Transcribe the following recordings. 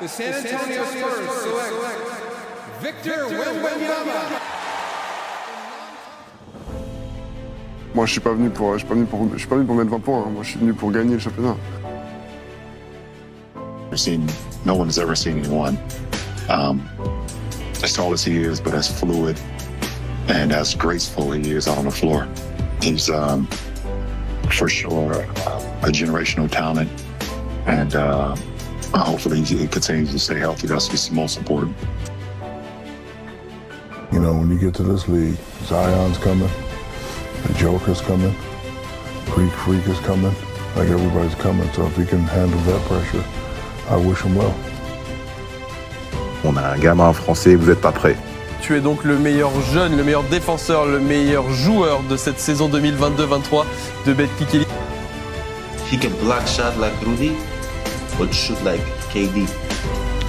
The San Antonio Spurs select Victor Wembanyama. Moi, je suis pas venu pour mettre 20 points. Hein. Moi, je suis venu pour gagner le championnat. No one has ever seen anyone as tall as he is, but as fluid and as graceful he is on the floor. He's for sure a generational talent, and hopefully he continues to stay healthy. That's what's most important. You know, when you get to this league, Zion's coming, the Joker's coming, Greek Freak is coming, like everybody's coming. So if he can handle that pressure, I wish him well. On a un gamin français, vous n'êtes pas prêt. Tu es donc le meilleur jeune, le meilleur défenseur, le meilleur joueur de cette saison 2022-23 de Betclic Elite. He can block shot like Rudy, but shoot like KD.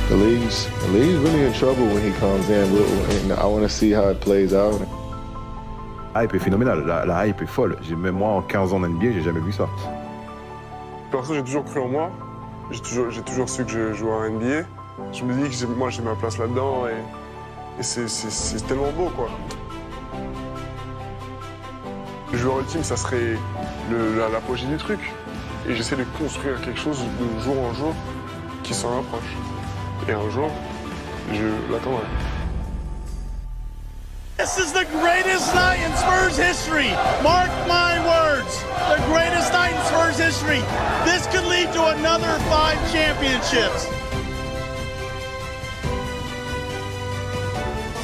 The league's really in trouble when he comes in, and I want to see how it plays out. La hype est phénoménale, la hype est folle. Même moi, en 15 ans d'NBA, j'ai jamais vu ça. Perso, j'ai toujours cru en moi. J'ai toujours su que je jouais en NBA. Je me dis que moi, j'ai ma place là-dedans et c'est tellement beau, quoi. Le joueur ultime, ça serait l'apogée du truc. Et j'essaie de construire quelque chose de jour en jour qui s'en rapproche. Et un jour, je l'attendrai. This is the greatest night in Spurs history. Mark my words. The greatest night in Spurs history. This could lead to another 5 championships.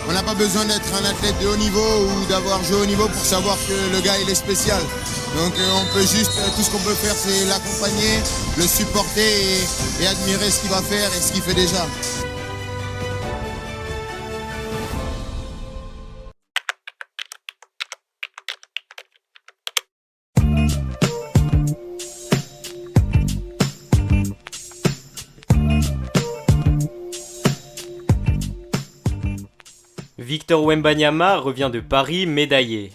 On n'a pas besoin d'être un athlète de haut niveau ou d'avoir joué au niveau pour savoir que le gars il est spécial. Donc on peut juste, tout ce qu'on peut faire c'est l'accompagner, le supporter et admirer ce qu'il va faire et ce qu'il fait déjà. Victor Wembanyama revient de Paris médaillé.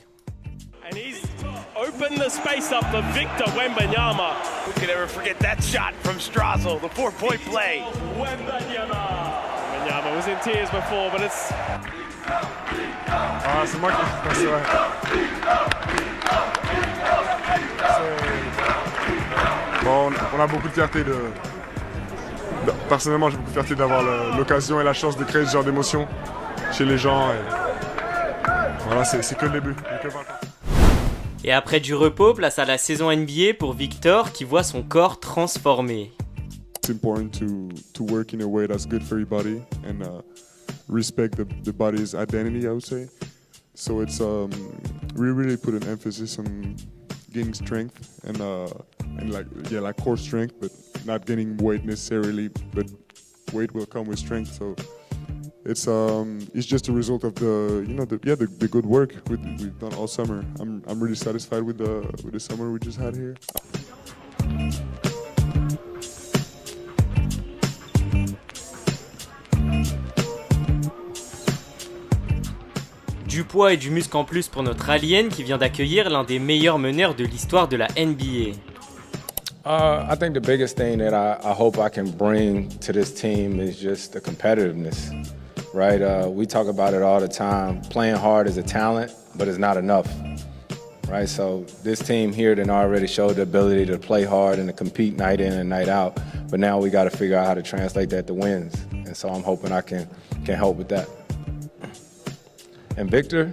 And he's opened the space up for Victor Wembanyama. Who could ever forget that shot from Strazel, the 4-point play? Wembanyama was in tears before, but it's... Ah, c'est moi qui... C'est vrai. Bon, on a beaucoup de fierté Personnellement, j'ai beaucoup de fierté d'avoir l'occasion et la chance de créer ce genre d'émotion chez les gens. Et... Voilà, c'est que le début. Et après du repos, place à la saison NBA pour Victor qui voit son corps transformé. It's important to work in a way that's good for your body and respect the body's identity, I would say. So it's we really put an emphasis on gaining strength and like core strength, but not gaining weight necessarily. But weight will come with strength. So it's just a result of the good work we've done all summer. I'm really satisfied with the summer we just had here. Du poids et du muscle en plus pour notre alien qui vient d'accueillir l'un des meilleurs meneurs de l'histoire de la NBA. I think the biggest thing that I hope I can bring to this team is just the competitiveness, right? We talk about it all the time. Playing hard is a talent, but it's not enough, right? So this team here done already showed the ability to play hard and to compete night in and night out, but now we got to figure out how to translate that to wins. And so I'm hoping I can help with that. And Victor,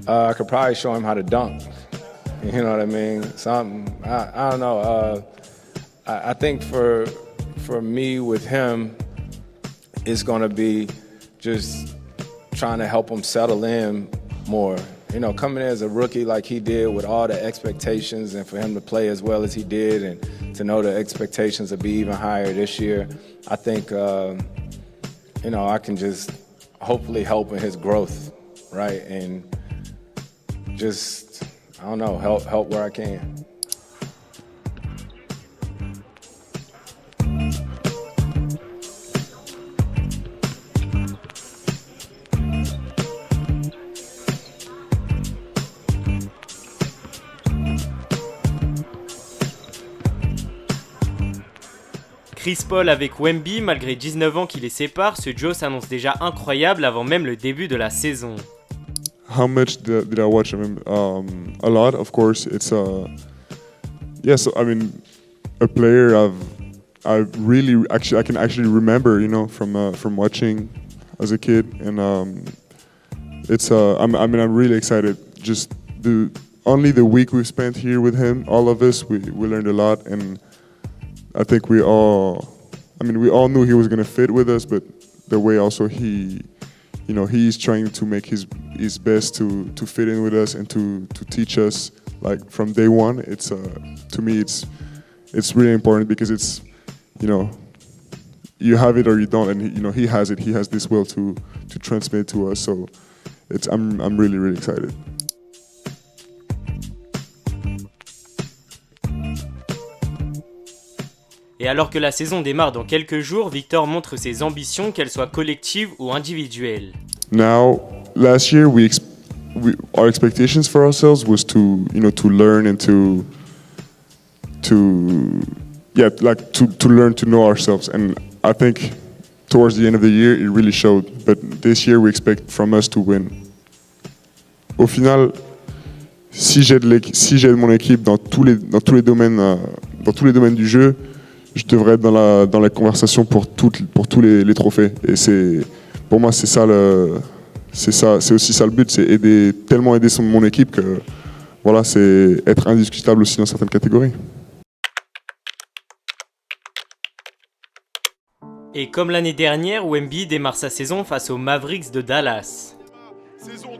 I could probably show him how to dunk. You know what I mean? Something, I don't know. I think for me with him, it's gonna be just trying to help him settle in more. You know, coming in as a rookie like he did with all the expectations and for him to play as well as he did and to know the expectations will be even higher this year, I think, you know, I can just hopefully help in his growth, right? And just, I don't know, help where I can. Chris Paul avec Wemby, malgré 19 ans qui les séparent, ce duo s'annonce déjà incroyable avant même le début de la saison. How much did I watch? I mean, a lot, of course. It's so I mean, a player I can actually remember, from watching as a kid, and I'm really excited. Just only the week we spent here with him, all of us, we learned a lot, and I think we all knew he was gonna fit with us, but the way also he's trying to make his best to fit in with us and to teach us like from day one. It's to me it's really important because it's you have it or you don't, and he has it. He has this will to transmit to us. So I'm really excited. Et alors que la saison démarre dans quelques jours, Victor montre ses ambitions, qu'elles soient collectives ou individuelles. Now, last year our expectations for ourselves was to learn and to learn to know ourselves, and I think towards the end of the year it really showed. But this year we expect from us to win. Au final, si j'aide mon équipe dans tous les domaines du jeu, je devrais être dans la conversation pour tous les trophées. Et pour moi, c'est aussi ça le but, c'est tellement aider mon équipe que voilà, c'est être indiscutable aussi dans certaines catégories. Et comme l'année dernière, Wemby démarre sa saison face aux Mavericks de Dallas. Saison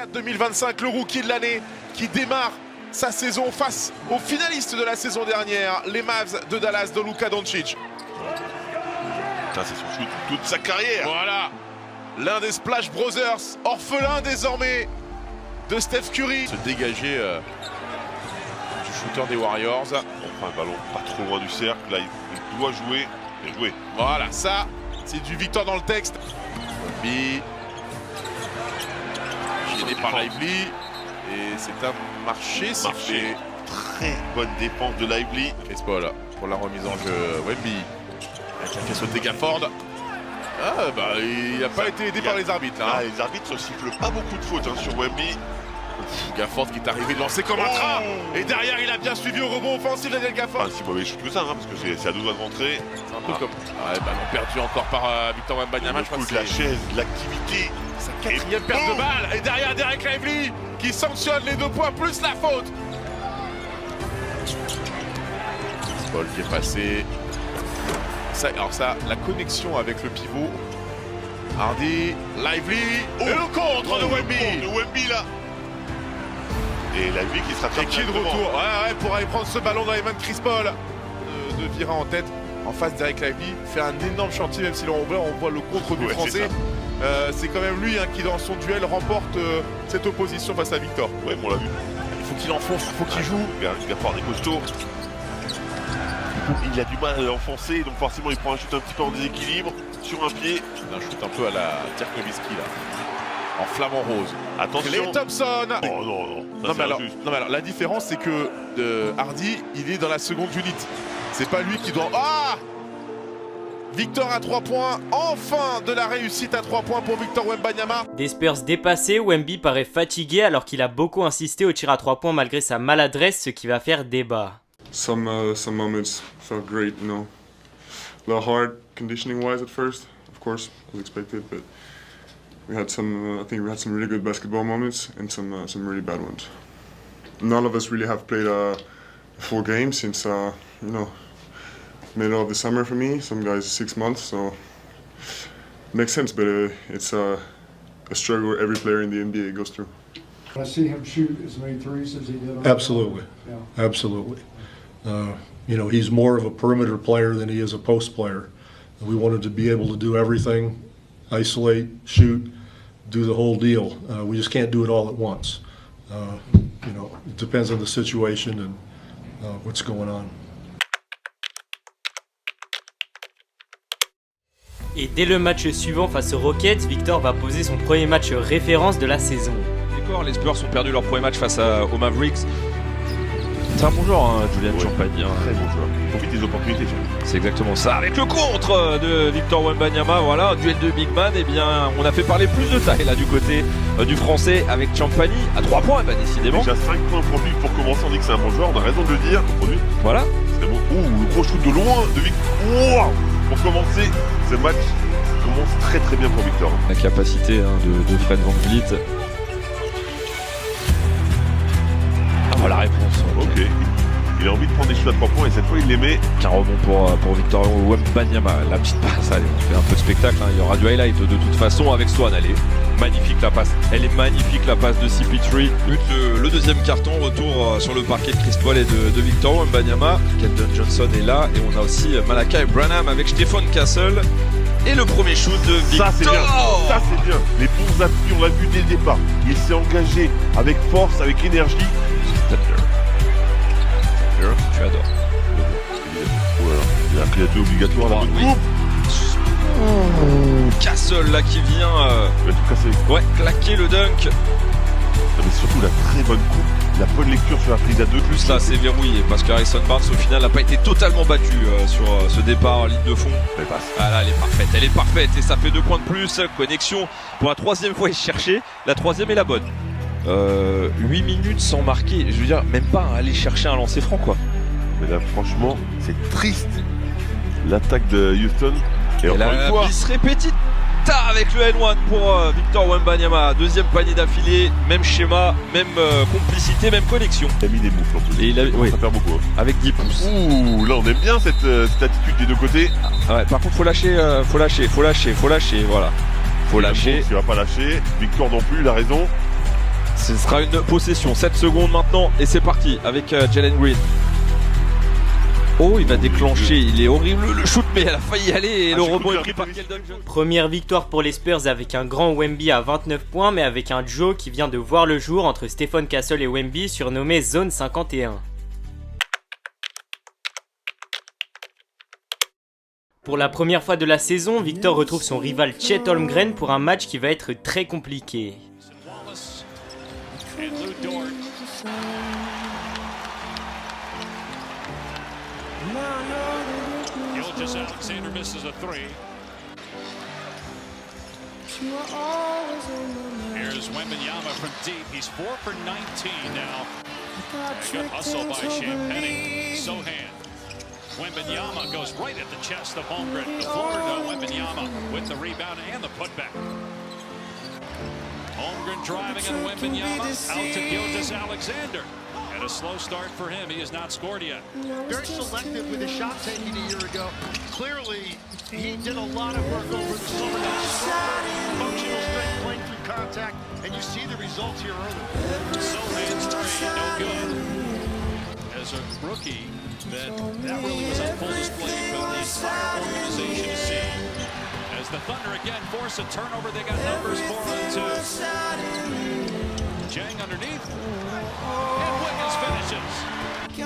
2024-2025, le rookie de l'année qui démarre sa saison face aux finalistes de la saison dernière, les Mavs de Dallas de Luka Doncic. Ça, c'est son shoot toute sa carrière. Voilà, l'un des Splash Brothers, orphelin désormais de Steph Curry. Se dégager du shooter des Warriors. On prend un ballon pas trop loin du cercle, là il doit jouer. Bien joué. Voilà, ça, c'est du Victor dans le texte. Wemby, gêné par Lively. Et c'est un marché. Très bonne défense de Lively. Chris Paul pour la remise en jeu. Wemby qui a fait sauter Gafford. Il n'a pas été aidé par les arbitres. Hein. Les arbitres ne sifflent pas beaucoup de fautes sur Wemby. Gofford qui est arrivé de lancer comme un train. Et derrière, il a bien suivi au rebond offensif Daniel Gafford. Pas si mauvais shoot que ça, parce que c'est à deux doigts de rentrer. C'est un peu comme. Ballon perdu encore par Victor Wembanyama. Le coup de la chaise, l'activité. Sa quatrième perte de balle. Et derrière, Derek Lively qui sanctionne les 2 points plus la faute. Paul qui est passé. La connexion avec le pivot. Hardy, Lively. Et le contre de Wemby. De Wemby là. Et Lively qui sera et qui est de retour pour aller prendre ce ballon dans les mains de Chris Paul de virer en tête en face d'Eric Lively, fait un énorme chantier, même si on voit le contre du français. C'est quand même lui qui dans son duel remporte cette opposition face à Victor. Ouais, on l'a vu. Il faut qu'il enfonce, il faut qu'il joue. Gafford est costaud. Il a du mal à l'enfoncer, donc forcément il prend un shoot un petit peu en déséquilibre sur un pied. Un shoot un peu à la Dirk Nowitzki là. En flamant rose. Attention. Klay Thompson. Oh non. Non mais alors, la différence c'est que Hardy, il est dans la seconde unité. C'est pas lui qui doit... Victor à 3 points. Enfin de la réussite à 3 points pour Victor Wembanyama. Des Spurs dépassés, Wemby paraît fatigué alors qu'il a beaucoup insisté au tir à 3 points malgré sa maladresse, ce qui va faire débat. Some moments felt great, A little hard conditioning-wise at first, of course, as expected, but we had I think we had some really good basketball moments and some really bad ones. None of us really have played a full game since, middle of the summer for me. Some guys 6 months, so it makes sense, but it's a struggle every player in the NBA goes through. I see him shoot as many threes as he did. Absolutely, yeah. Absolutely. He's more of a perimeter player than he is a post player. We wanted to be able to do everything, isolate, shoot, do the whole deal. We just can't do it all at once. It depends on the situation and what's going on. Et dès le match suivant face aux Rockets, Victor va poser son premier match référence de la saison. Les Spurs ont perdu leur premier match face aux Mavericks. C'est un bon joueur, hein, Julian Champagny. Très bon joueur. Il profite des opportunités. C'est exactement ça. Avec le contre de Victor Wembanyama, voilà, duel de big man, eh bien, on a fait parler plus de taille là du côté du français avec Champagny à 3 points, bah, décidément. Déjà 5 points pour lui pour commencer, on dit que c'est un bon joueur, on a raison de le dire. Voilà. C'est bon. Ouh, le gros shoot de loin de Victor. Wow. Pour commencer, ce match commence très très bien pour Victor. La capacité de Fred VanVleet. Ah, voilà la réponse. Ok. Il a envie de prendre des shoots à 3 points et cette fois il les met. Un rebond pour Victor Wembanyama. La petite passe, allez, on fait un peu de spectacle. Hein. Il y aura du highlight de toute façon avec Swan. Elle est magnifique la passe. Elle est magnifique la passe de CP3. Le deuxième carton, retour sur le parquet de Chris Paul et de Victor Wembanyama. Keldon Johnson est là et on a aussi Malachi Branham avec Stephon Castle. Et le premier shoot de Victor. Ça c'est bien. Ça c'est bien. Les bons appuis, on l'a vu dès le départ. Il s'est engagé avec force, avec énergie. Tu adores. Voilà. Il a pris la 2 obligatoire dans le groupe. Castle là qui vient il va tout casser. Ouais, claquer le dunk. Non, mais surtout la très bonne coupe, la bonne lecture sur la prise à 2. Plus là c'est verrouillé parce que Harrison Barnes au final n'a pas été totalement battu sur ce départ ligne de fond. Elle passe. Ah là elle est parfaite et ça fait 2 points de plus. Connexion pour la 3e fois, il cherchait. La 3e est la bonne. 8 minutes sans marquer, je veux dire, même pas aller chercher un lancer franc quoi. Mais là franchement, c'est triste. L'attaque de Houston. Et encore une fois, bis répétita avec le N1 pour Victor Wembanyama. 2e panier d'affilée, même schéma, même complicité, même connexion. Il a mis des moufles en plus. Et ça perd beaucoup. Hein. Avec 10 pouces. Ouh, là on aime bien cette attitude des deux côtés. Ah ouais, par contre faut lâcher, voilà. Faut lâcher. Il va pas lâcher. Victor non plus, il a raison. Ce sera une possession, 7 secondes maintenant et c'est parti avec Jalen Green. Oh, il va déclencher, il est horrible le shoot mais elle a failli y aller et le rebond est pris par Keldon Johnson. Première victoire pour les Spurs avec un grand Wemby à 29 points mais avec un duo qui vient de voir le jour entre Stephon Castle et Wemby surnommé Zone 51. Pour la première fois de la saison, Victor retrouve son rival Chet Holmgren pour un match qui va être très compliqué. And Lou Dort. Gilgeous-Alexander misses a 3. Here's Wembanyama from deep. He's 4 for 19 now. Good hustle by Champagny. Sohan. Wembanyama goes right at the chest of Holmgren. The floor to Wembanyama with the rebound and the putback. Holmgren driving and Wembanyama out to Gilgeous-Alexander. And a slow start for him. He has not scored yet. Very selective with his shot taking a year ago. Clearly, he did a lot of work over the summer. Functional strength, playing through contact, and you see the results here early. Sohan's 3, no good. As a rookie, that really was on full display for the entire organization to see. As the Thunder again force a turnover, they got numbers 4 on 2. Jang underneath, and Wiggins finishes.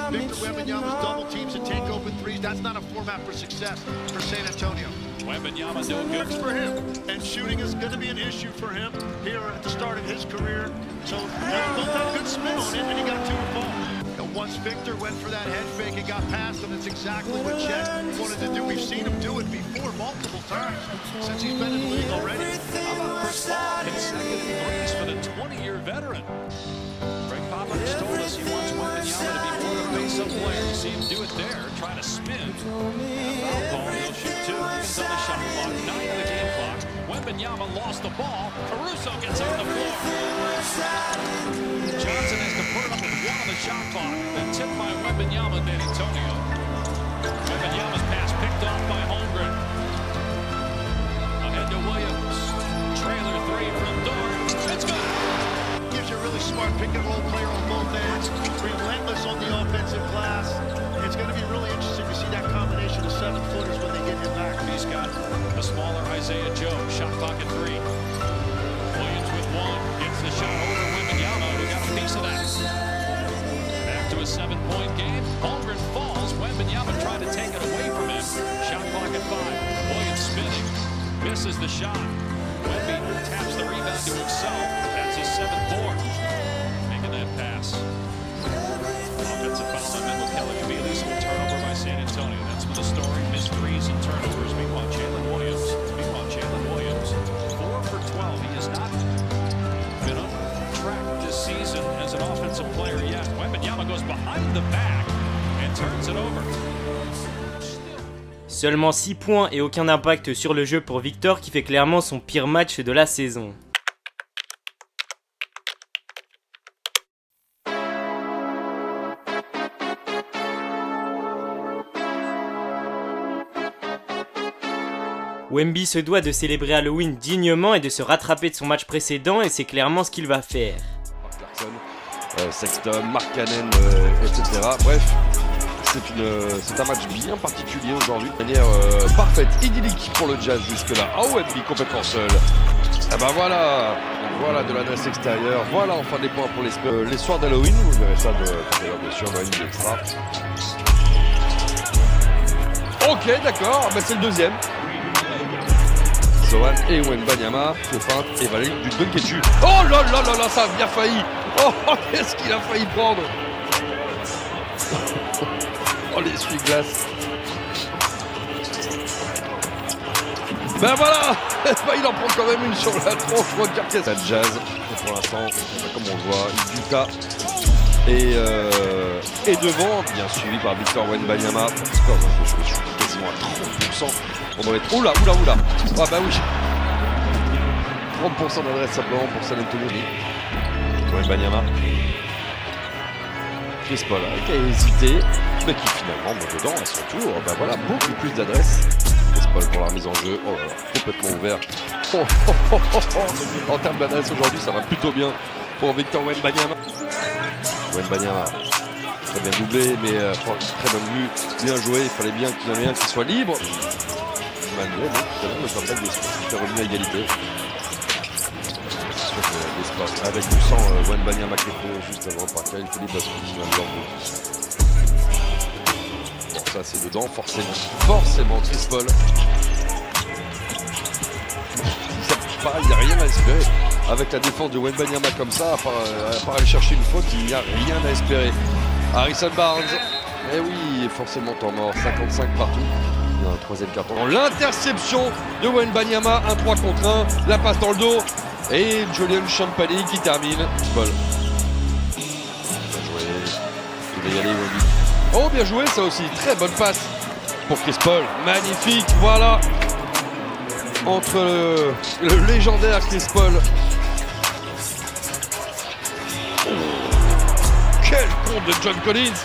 Victor Wembanyama's double teams and take open threes. That's not a format for success for San Antonio. Wembanyama no good for him, and shooting is going to be an issue for him here at the start of his career. So both had good spin on him, and he got 2 to fall. And once Victor went for that head fake and got past him, it's exactly what Chet wanted to do. We've seen him do it before multiple times since he's been in the league already. How about Chris Paul consecutive threes for the 20-year veteran? Greg Popovich told us he wants Wembanyama to be more of a face-up player. You see him do it there, try to spin. Foul ball, he'll shoot 2. He's on the shot clock, 9 of the game clock. Wembanyama lost the ball. Caruso gets on the floor. Johnson has to put it up with 1 on the shot clock. Then tipped by Wembanyama and San Antonio. Wembanyama's pass picked off by Holmgren. Ahead to Williams. Trailer 3 from Dort. It's good. Gives you a really smart pick-and-roll player on both ends. Relentless on the offensive glass. It's going to be really interesting to see that combination of 7-footers when they get him back. He's got the smaller Isaiah Joe. Shot clock at 3. Williams with 1. Gets the shot over Wembanyama, who got a piece of that. Back to a 7-point game. Holmgren falls. Wembanyama tried to take it away from him. Shot clock at 5. Williams spinning. Misses the shot. Wemby taps the rebound to himself. That's his 7th board. Making that pass. Offensive foul behind the back and turns it over. Seulement 6 points et aucun impact sur le jeu pour Victor qui fait clairement son pire match de la saison. Wemby se doit de célébrer Halloween dignement et de se rattraper de son match précédent et c'est clairement ce qu'il va faire. Sexton, Markkanen, etc. Bref, c'est un match bien particulier aujourd'hui. De manière parfaite, idyllique pour le Jazz jusque-là. Ah oh, Wemby complètement seul. Ah bah voilà, voilà de l'adresse extérieure. Voilà enfin des points pour les soirs d'Halloween. Vous verrez ça tout à l'heure bien sûr dans la ligne extra. Ok, d'accord, bah c'est le deuxième. Sohan et Wembanyama se feintent et valide du Dunketu. Oh là là là là, ça a bien failli. Oh, qu'est-ce qu'il a failli prendre. Oh, l'essuie-glace. Ben voilà. Il en prend quand même une sur la tronche. Regardez ça, Jazz. Et pour l'instant, comme on le voit, Yuta et devant, bien suivi par Victor Wembanyama. Score de shoot quasiment à 30%. On doit être... Oula. Ah bah oui. 30% d'adresse simplement pour San Antonio. Wembanyama. Chris Paul qui a hésité, mais qui finalement met dedans à son tour. Bah voilà, beaucoup plus d'adresse. Chris Paul pour la remise en jeu. Oh là là, complètement ouvert. En termes d'adresse aujourd'hui, ça va plutôt bien pour Victor Wembanyama. Wembanyama. Très bien doublé, mais très bonne vue, bien joué. Il fallait bien qu'il y en ait un qui soit libre. Malgré le contact des sports qui est revenu à égalité. L'espace avec du sang, Wembanyama qui est juste avant par Kyle Philippe parce qu'il vient de l'ordre. Bon, ça c'est dedans, forcément Chris Paul. Pareil, il n'y a rien à espérer. Avec la défense de Wembanyama comme ça, à part aller chercher une faute, il n'y a rien à espérer. Harrison Barnes, eh oui, forcément temps mort, 55 partout. Il y a un troisième carton. L'interception de Wembanyama, 1 3 contre 1, la passe dans le dos. Et Julian Champagny qui termine. Paul. Bien joué. Il va y aller, Wemby. Oh, bien joué, ça aussi. Très bonne passe pour Chris Paul. Magnifique, voilà. Entre le légendaire Chris Paul. Quel compte de John Collins.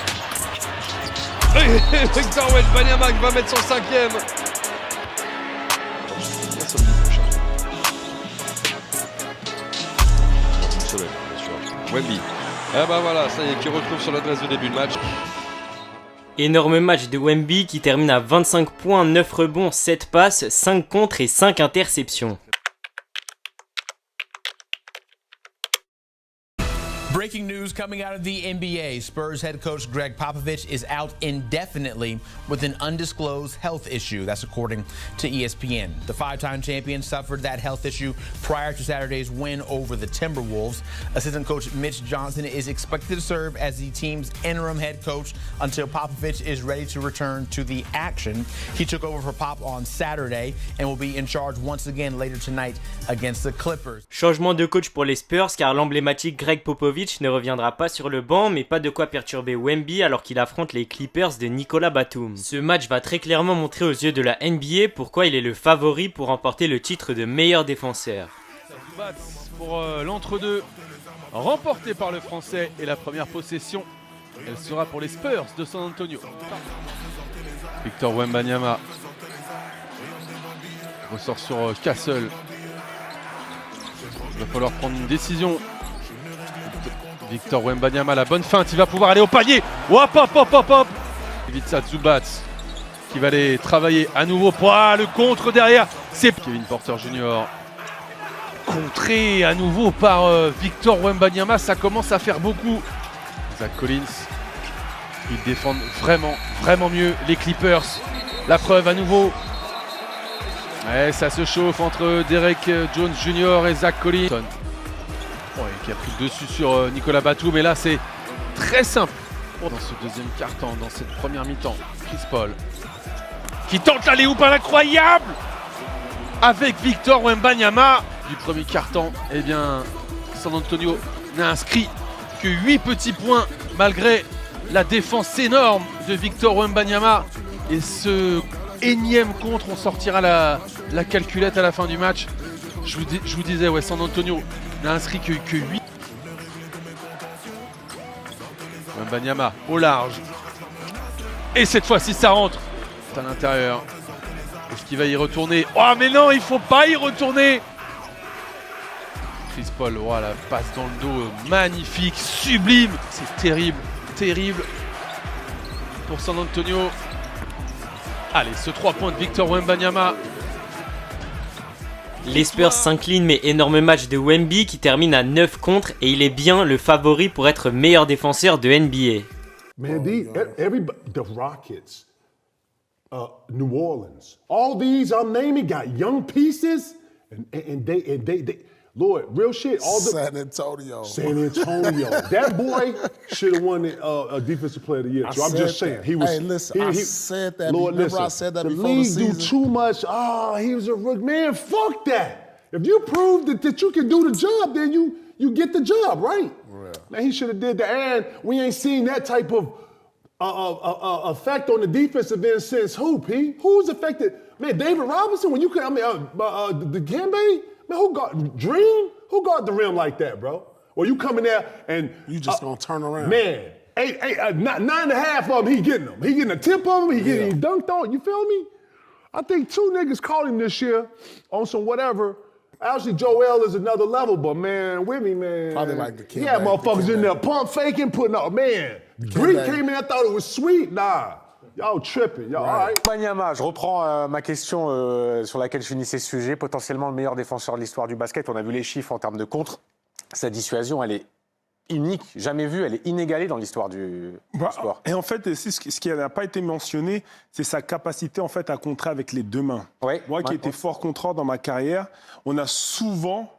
Et Victor Wembanyama qui va mettre son 5e. Wemby. Ah bah voilà, ça y est, qui retrouve sur l'adresse de début de match. Énorme match de Wemby qui termine à 25 points, 9 rebonds, 7 passes, 5 contres et 5 interceptions. Breaking news coming out of the NBA. Spurs head coach Greg Popovich is out indefinitely with an undisclosed health issue. That's according to ESPN. The five-time champion suffered that health issue prior to Saturday's win over the Timberwolves. Assistant coach Mitch Johnson is expected to serve as the team's interim head coach until Popovich is ready to return to the action. He took over for Pop on Saturday and will be in charge once again later tonight against the Clippers. Changement de coach pour les Spurs car l'emblématique Greg Popovich ne reviendra pas sur le banc mais pas de quoi perturber Wemby alors qu'il affronte les Clippers de Nicolas Batum. Ce match va très clairement montrer aux yeux de la NBA pourquoi il est le favori pour remporter le titre de meilleur défenseur. Pour l'entre-deux remporté par le Français et la première possession elle sera pour les Spurs de San Antonio. Victor Wembanyama ressort sur Castle. Il va falloir prendre une décision. Victor Wembanyama, la bonne feinte, il va pouvoir aller au panier. Hop, hop, hop, hop, hop. Ivica Zubac qui va aller travailler à nouveau pour le contre derrière. C'est Kevin Porter Jr. Contré à nouveau par Victor Wembanyama, ça commence à faire beaucoup. Zach Collins, ils défendent vraiment mieux les Clippers. La preuve à nouveau. Ouais, ça se chauffe entre Derek Jones Jr. et Zach Collins. Qui a pris le dessus sur Nicolas Batum, mais là c'est très simple dans ce deuxième quart-temps, dans cette première mi-temps. Chris Paul qui tente l'alley-oop incroyable avec Victor Wembanyama. Du premier quart-temps, eh bien San Antonio n'a inscrit que 8 petits points malgré la défense énorme de Victor Wembanyama. Et ce énième contre, on sortira la calculette à la fin du match. Je vous disais, ouais, San Antonio n'a inscrit que 8. Wembanyama au large. Et cette fois-ci, ça rentre. C'est à l'intérieur. Est-ce qu'il va y retourner? Oh, mais non, il faut pas y retourner. Chris Paul, oh, la passe dans le dos, magnifique, sublime. C'est terrible, terrible pour San Antonio. Allez, ce 3 points de Victor Wembanyama. Les Spurs s'inclinent, mais énorme match de Wemby qui termine à 9 contre et il est bien le favori pour être meilleur défenseur de NBA. Man, the Rockets, New Orleans, all these I'm naming got young pieces, and they Lord, real shit. All the San Antonio. That boy should have won the Defensive Player of the Year. So I'm just saying, he was. Hey, listen, I said that. Lord, remember, listen, I said that the before league the season. do too much. Oh, he was a rookie. Man, fuck that. If you prove that you can do the job, then you get the job, right? Real. Man, he should have did that. And we ain't seen that type of effect on the defensive end since who, P? Who's affected? Man, David Robinson, when you could, the Kembe, man, who got Dream? Who guard the rim like that, bro? Well, you come in there and you just gonna turn around. Man, 9.5 of them, he getting them. He getting a tip of them, he getting dunked on. You feel me? I think 2 niggas caught him this year on some whatever. Actually, Joel is another level, but man, with me, man. Probably like the kid. Yeah, motherfuckers in there pump faking, putting up. Man, Greek came in, I thought it was sweet. Nah. Y'all tripping, y'all, all right. Wembanyama, je reprends ma question sur laquelle je finissais ce sujet. Potentiellement le meilleur défenseur de l'histoire du basket. On a vu les chiffres en termes de contre. Sa dissuasion, elle est unique, jamais vue, elle est inégalée dans l'histoire du sport. Et en fait, ce qui n'a pas été mentionné, c'est sa capacité en fait à contrer avec les deux mains. Ouais, moi qui étais fort contreur dans ma carrière, on a souvent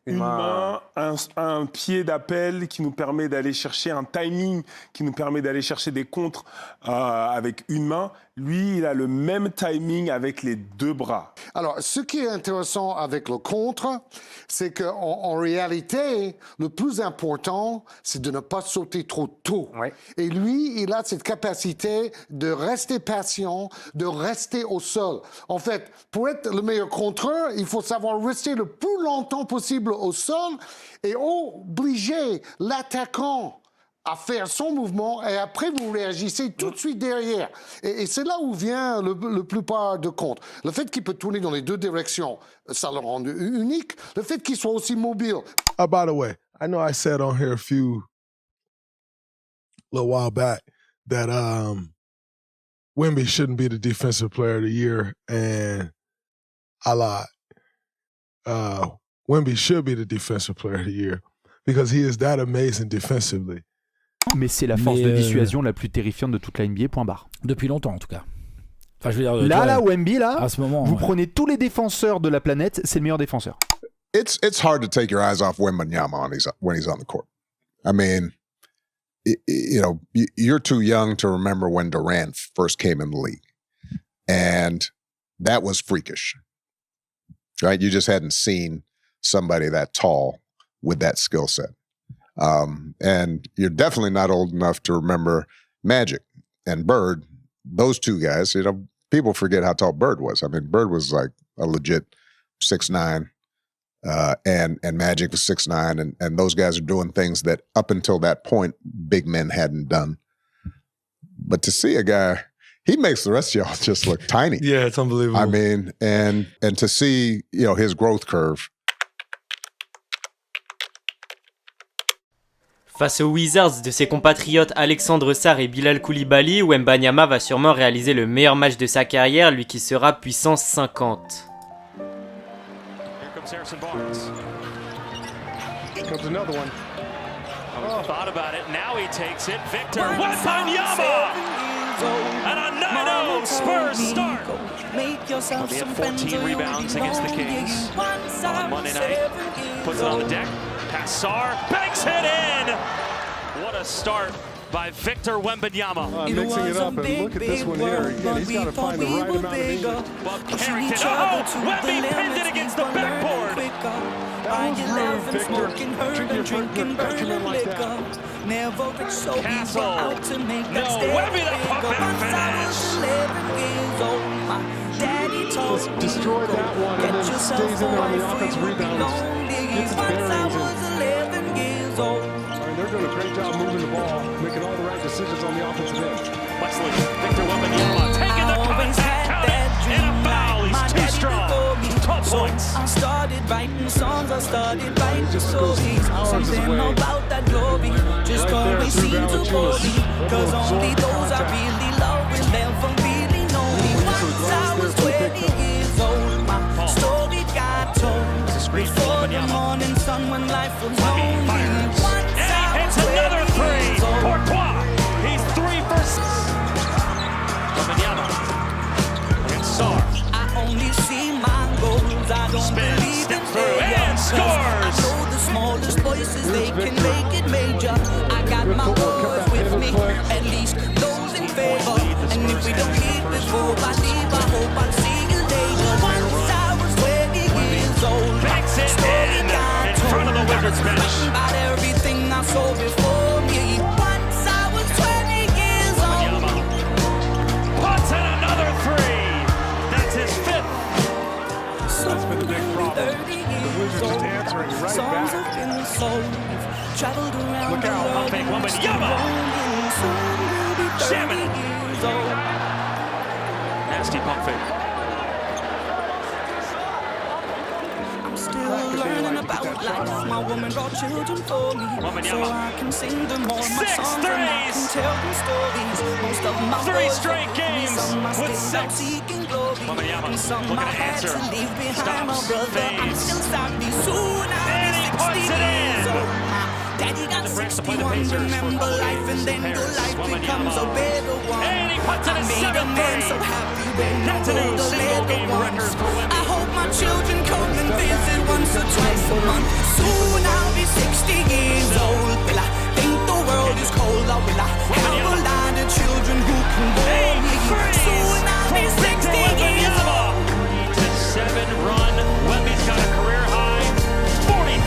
une main, un pied d'appel qui nous permet d'aller chercher un timing, qui nous permet d'aller chercher des contres avec une main. Lui, il a le même timing avec les 2 bras. Alors, ce qui est intéressant avec le contre, c'est qu'en réalité, le plus important, c'est de ne pas sauter trop tôt. Ouais. Et lui, il a cette capacité de rester patient, de rester au sol. En fait, pour être le meilleur contreur, il faut savoir rester le plus longtemps possible au sol et obliger l'attaquant à faire son mouvement et après vous réagissez tout de suite derrière. Et c'est là où vient le plupart de comptes. Le fait qu'il peut tourner dans les 2 directions, ça le rend unique. Le fait qu'il soit aussi mobile. By the way, I know I said on here a little while back that Wemby shouldn't be the Defensive Player of the Year, and I lied. Wemby should be the Defensive Player of the Year because he is that amazing defensively. Mais c'est la force de dissuasion la plus terrifiante de toute la NBA, point barre. Depuis longtemps, en tout cas. Enfin, je veux dire, là, Wemby, là, à ce moment, vous prenez tous les défenseurs de la planète, c'est le meilleur défenseur. It's hard to take your eyes off Wembanyama when he's on the court. I mean, you're too young to remember when Durant first came in the league. And that was freakish, right? You just hadn't seen somebody that tall with that skill set. And you're definitely not old enough to remember Magic and Bird, those 2 guys. People forget how tall Bird was. I mean, Bird was like a legit 6'9", and Magic was 6'9", and those guys are doing things that up until that point, big men hadn't done. But to see a guy, he makes the rest of y'all just look tiny. Yeah, it's unbelievable. I mean, and to see, his growth curve. Face aux Wizards de ses compatriotes Alexandre Sarr et Bilal Coulibaly, Wembanyama va sûrement réaliser le meilleur match de sa carrière, lui qui sera puissance 50. Here comes Harrison Barnes. Here comes another one. Thought about it. Now he takes it. Victor Wembanyama! And a 9-0 Spurs start. He had 14 rebounds against the Kings on Monday night. Puts it on the deck. Pass Sarr, banks it in! What a start by Victor Wembanyama. Mixing it up, and look at this one here. Again, he's got to find the right amount of English. Bob Carrington. Oh, Wemby pinned it against the backboard. That was rude, Victor. Treat your countrymen like that. Castle. No, Wemby the putback finish. Just destroy that one and then stays in there on the offensive rebounds. Gets his bearings in. They're doing a great job moving the ball, making all the right decisions on the offensive end. Wesley, Victor Wembanyama taking the contact, count it, and a foul. He's too strong. 12 points. I started writing songs, I started writing stories. Something about that glory just always seemed to bore me. Cause only those I really love will never really know me. Once I was 20 years old, my story got told. Before the morning sun when life was lonely. Hits another three. Courtois. He's 3 for 6. Wembanyama against Sarr. I only see my goals. I don't believe in failure. And scores. I know the smallest voices, they can make it major. I got my boys with me, at least those in favor. And if we don't meet before I leave, I hope I'll see you later. Once I was 20 years old. Banks it in front of the Wizards bench. About everything I saw before me. Once I was 20 years old. Puts in another 3. That's his 5th. That's been the big problem. The Wizards just answering right back. Look out, pumping Wembanyama. Jamming. Nasty pump fake. Still learning about life. My woman brought children for me, so I can sing them all my songs and I can tell them stories. Most of my 3 straight games with 6. Seeking glory, Wembanyama and some looking I to had answer. to leave behind. My Stops, brother, I'm fades. still sorry. Soon I'll And he be puts 60 it in. years old. My daddy got 61. Remember life, and then the life becomes a better one. And he puts it I in made a man 7-3. so happy when That's a new single-game record for Wemby. I hope my children come and visit once or twice a month. Soon I'll be 60 years old. Will I think the world is cold, or will I have a lot of children who can bore me? Soon I'll be 60 years old. 3-7 run. Wemby's got a career high 43.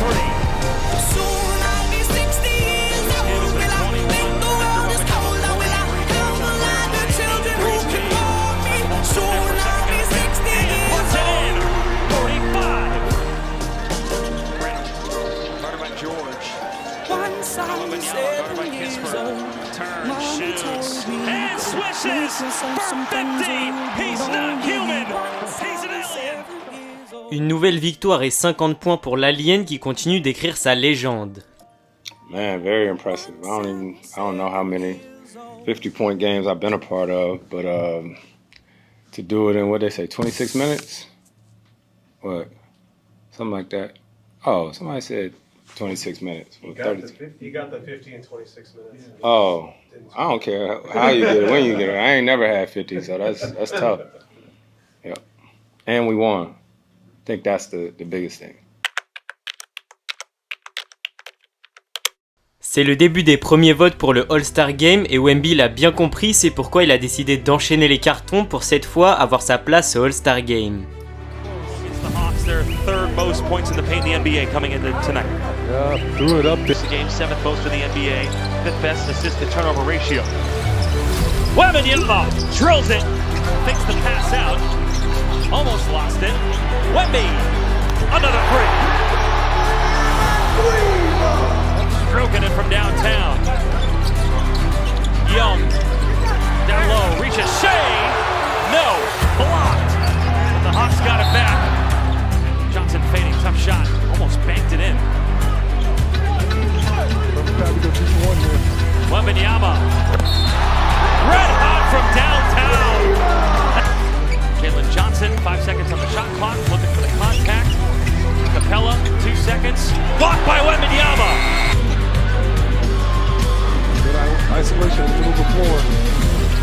Soon I'll be 60 years old. Will I think the world is cold, or will I have a lot of children who can bore me? Soon I'll be 60 years Puts it in. 45. Guarded by George. Once I was 7 years old, Turns, shoots, and swishes for 50. He's not human. He's an alien. Une nouvelle victoire et 50 points pour l'Alien qui continue d'écrire sa légende. Man, very impressive. I don't know how many 50-point games I've been a part of, but to do it in, what they say, 26 minutes? What? Something like that. Oh, somebody said 26 minutes. You got the 50 and 26 minutes. Oh, I don't care how you get it, when you get it. I ain't never had 50, so that's tough. Yep. And we won. I think that's the biggest thing. C'est le début des premiers votes pour le All-Star Game et Wemby l'a bien compris, c'est pourquoi il a décidé d'enchaîner les cartons pour cette fois avoir sa place au All-Star Game. The Hawks, their 3rd most points in the paint in the NBA coming into tonight. Yeah, threw it up. This game 7th most in the NBA, 5th best assist to turnover ratio. Wembanyama drills it, thinks the pass out, almost lost it. Wemby, another 3. Stroking it from downtown. Young, down low, reaches Shea. No, blocked. The Hawks got it back. Johnson fading, tough shot, almost banked it in. Wembanyama, red hot from downtown. Jalen Johnson, 5 seconds on the shot clock, looking for the contact. Capella, 2 seconds, blocked by Wembanyama. Good isolation, move the floor.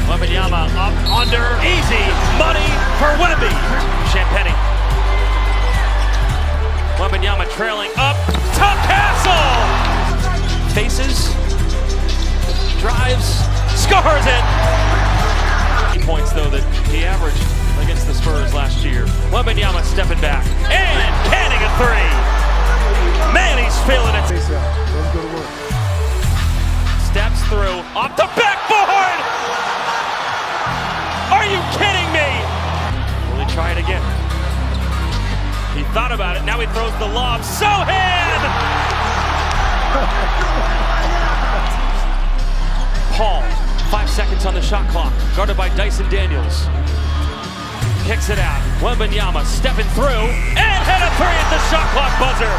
Wembanyama up under, easy money for Wemby. Champagny. Wembanyama trailing up, top Castle! Faces, drives, scores it! He points though that he averaged against the Spurs last year. Wembanyama stepping back and canning a three. Man, he's feeling it. Steps through off the backboard. Are you kidding me? Will he try it again? He thought about it. Now he throws the lob. Sohan! Paul, 5 seconds on the shot clock, guarded by Dyson Daniels. Kicks it out. Wembanyama stepping through and hit a three at the shot clock buzzer.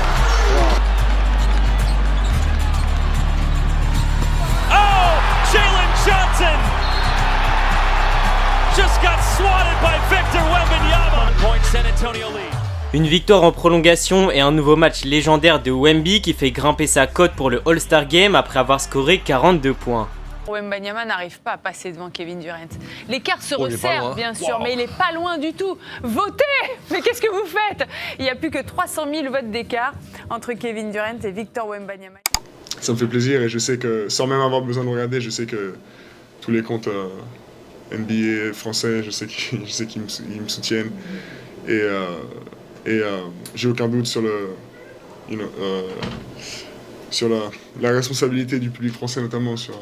Oh, Jalen Johnson just got swatted by Victor Wembanyama. 1 point San Antonio lead. Une victoire en prolongation et un nouveau match légendaire de Wemby qui fait grimper sa cote pour le All-Star Game après avoir scoré 42 points. Wembanyama n'arrive pas à passer devant Kevin Durant. L'écart se resserre, bien sûr, mais il n'est pas loin du tout. Votez! Mais qu'est-ce que vous faites? Il n'y a plus que 300 000 votes d'écart entre Kevin Durant et Victor Wembanyama. Ça me fait plaisir et je sais que, sans même avoir besoin de regarder, je sais que tous les comptes NBA français, je sais qu'ils me soutiennent. Et j'ai aucun doute sur sur la responsabilité du public français, notamment sur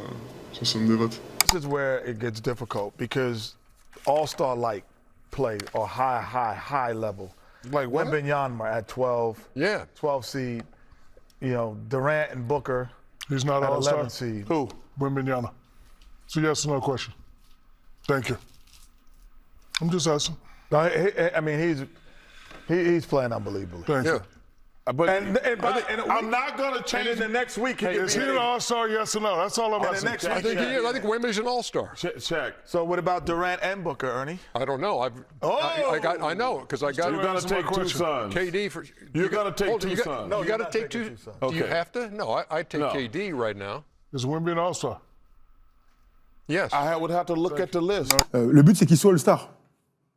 ce nombre de votes. This is where it gets difficult because all-star-like play or high level. Like Wembanyama at 12, 12 seed. You know, Durant and Booker. He's not at all-star. 11 seed. Who? Wembanyama. So yes or no question. Thank you. I'm just asking. No, I mean, he's playing unbelievably. Thank you. But I'm not going to change in the next week. Is he an all-star, yes or no? That's all I'm asking. I think he is. I think Wemby's an all-star. Check. So what about Durant and Booker, Ernie? I don't know. I know because I got. You're going to take two sons. KD for. You're going to take two sons. No, you got to take two. Do you have to? No, I take KD right now. Is Wemby an all-star? Yes. I would have to look at the list. Le but, c'est qu'il soit all-star.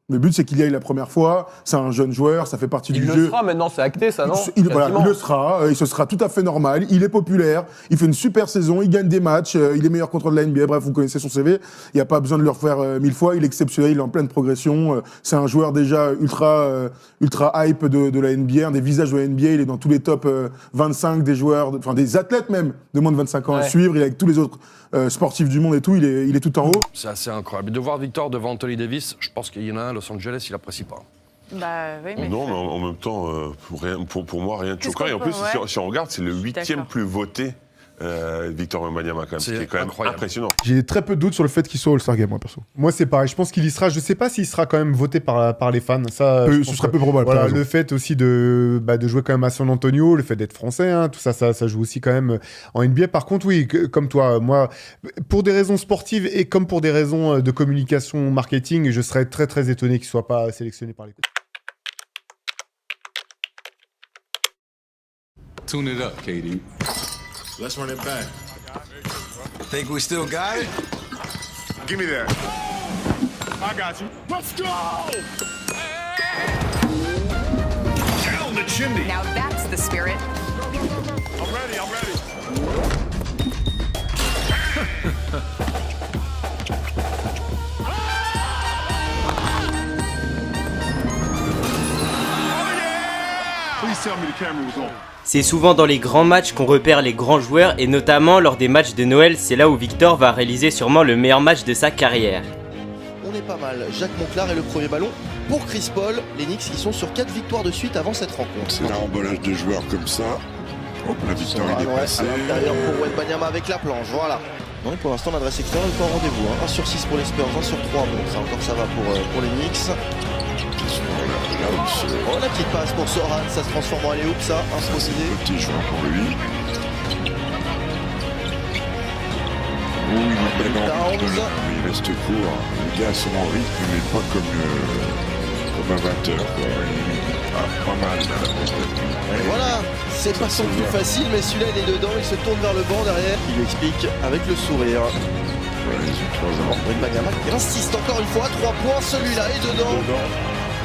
Le but, c'est qu'il y aille la première fois. C'est un jeune joueur, ça fait partie du jeu. Il le sera maintenant, c'est acté, ça, non? Il le sera, et ce sera tout à fait normal. Il est populaire, il fait une super saison, il gagne des matchs, il est meilleur contrôle de la NBA. Bref, vous connaissez son CV. Il n'y a pas besoin de le refaire 1000 fois. Il est exceptionnel, il est en pleine progression. C'est un joueur déjà ultra hype de la NBA, un des visages de la NBA. Il est dans tous les top 25 des joueurs, enfin des athlètes même, de moins de 25 ans à suivre. Il est avec tous les autres sportifs du monde et tout. Il est tout en haut. C'est assez incroyable. De voir Victor devant Anthony Davis, je pense qu'il y en a un à Los Angeles, il apprécie pas. Bah, oui, mais non, mais en même temps, pour moi, rien de choquant. Et en plus, si on regarde, c'est le 8e plus voté, Victor Wembanyama, quand même, ce qui est quand même impressionnant. J'ai très peu de doutes sur le fait qu'il soit All-Star Game, moi, perso. Moi, c'est pareil. Je pense qu'il y sera. Je sais pas s'il sera quand même voté par les fans. Ça, ce serait peu probable. Voilà, le fait aussi de jouer quand même à San Antonio, le fait d'être français, hein, tout ça, ça joue aussi quand même en NBA. Par contre, oui, comme toi, moi, pour des raisons sportives et comme pour des raisons de communication, marketing, je serais très très étonné qu'il soit pas sélectionné par les coachs. Tune it up, KD. Let's run it back. Think we still got it? Give me that. I got you. Let's go! Down the chimney. Now that's the spirit. I'm ready. Please tell me the camera was on. C'est souvent dans les grands matchs qu'on repère les grands joueurs et notamment lors des matchs de Noël, c'est là où Victor va réaliser sûrement le meilleur match de sa carrière. On est pas mal, Jacques Monclar est le premier ballon pour Chris Paul, les Knicks qui sont sur 4 victoires de suite avant cette rencontre. C'est un rembolage de joueurs comme ça. Hop, la victoire est passée. À l'intérieur pour Wembanyama avec la planche, voilà. Non, pour l'instant l'adresse extérieure n'est pas au rendez-vous, 1 sur 6 pour les Spurs, 1 sur 3, bon ça encore ça va pour les Knicks. Oh, la petite passe pour Soran, ça se transforme en alley-oop, ça, imposé. Petit joueur pour lui. Il reste court. Les gars sont en rythme, mais pas comme un 20h. Pas mal. Et voilà, c'est pas son plus facile, mais celui-là il est dedans, il se tourne vers le banc derrière. Il lui explique avec le sourire. Voilà, ils ont 3 ans. Wembanyama qui insiste encore une fois, 3 points, celui-là est dedans.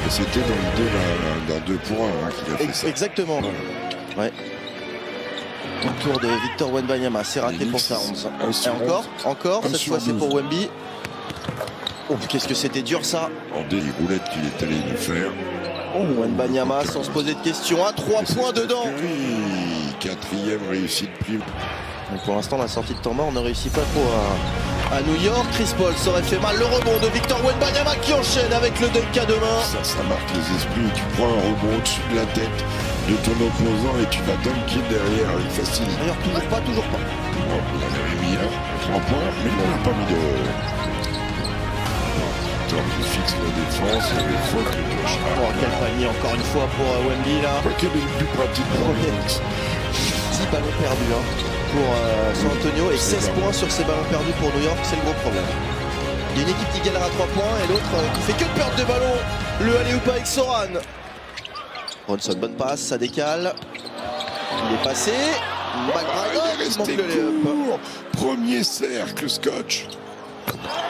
Et c'était dans 2 pour 1 qu'il a fait ça. Exactement. Ouais. Autour de Victor Wembanyama, c'est raté pour Towns. Et encore, cette fois c'est pour Wemby. Oh, qu'est-ce que c'était dur ça. Regardez les roulettes qu'il est allé nous faire. Wembanyama sans se poser de questions, à 3 points dedans. Quatrième réussite prime. Donc pour l'instant la sortie de temps mort ne réussit pas trop à New York. Chris Paul s'aurait fait mal. Le rebond de Victor Wembanyama qui enchaîne avec le dunk à deux mains. Ça marque les esprits. Tu prends un rebond au-dessus de la tête de ton opposant et tu vas dunker derrière avec facile. D'ailleurs toujours pas. On avait mis un 3 points, mais on n'a pas mis de... Je fixe la défense et les fautes de Josh. Oh, quel panier encore une fois pour Wemby là. Quel est le plus pratique pour les 10 ballons perdus pour San Antonio et 16 points sur ces ballons perdus pour New York, c'est le gros problème. Il y a une équipe qui galère à 3 points et l'autre qui fait que de perdre des ballons. Le alley-oop avec Soran. Bronson, bonne passe, ça décale. Il est passé. McBride, il manque le layup. Premier cercle, Scotch.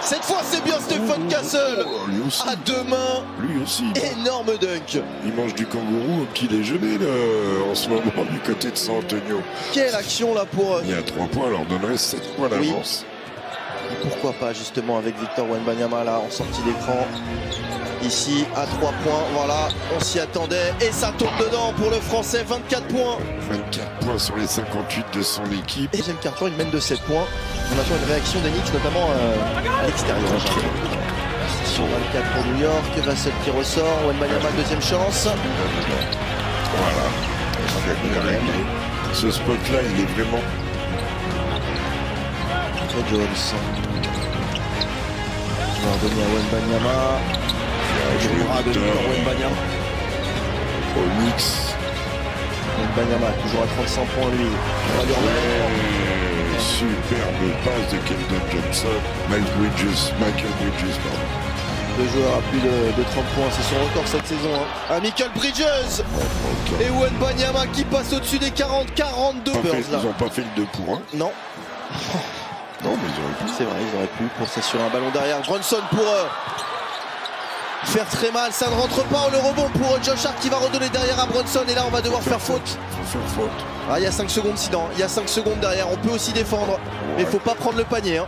Cette fois c'est bien Stephen Castle. À deux mains. Lui aussi. Énorme dunk. Il mange du kangourou au petit déjeuner là, en ce moment du côté de San Antonio. Quelle action là pour... Il y a 3 points, leur donnerait 7 points d'avance. Et pourquoi pas justement avec Victor Wembanyama là en sortie d'écran. Ici à 3 points, voilà, on s'y attendait et ça tombe dedans pour le français, 24 points. 24 points sur les 58 de son équipe. Et deuxième carton, il mène de 7 points. On attend une réaction d'Enix, notamment à l'extérieur. Sur 24 pour New York, Russell qui ressort, Wembanyama deuxième chance. Voilà, ce spot-là, il est vraiment... Jones. Je vais redonner à Wembanyama. De Victor Wembanyama. Onyx. Wembanyama toujours à 35 points lui. Superbe passe de Keldon Johnson. Michael Bridges, pardon. Deux joueurs à plus de 30 points, c'est son record cette saison. À Michael Bridges. Et Wembanyama qui passe au-dessus des 40, 42. Ils n'ont pas fait le 2 pour 1. Non. Non, mais ils auraient pu. C'est vrai, ils auraient pu pour s'assurer un ballon derrière. Brunson pour faire très mal, ça ne rentre pas. Le rebond pour Josh Hart qui va redonner derrière à Brunson. Et là, on va devoir faire faute. Ah, il y a 5 secondes, Sidan. Il y a 5 secondes derrière. On peut aussi défendre. Mais il ne faut pas prendre le panier.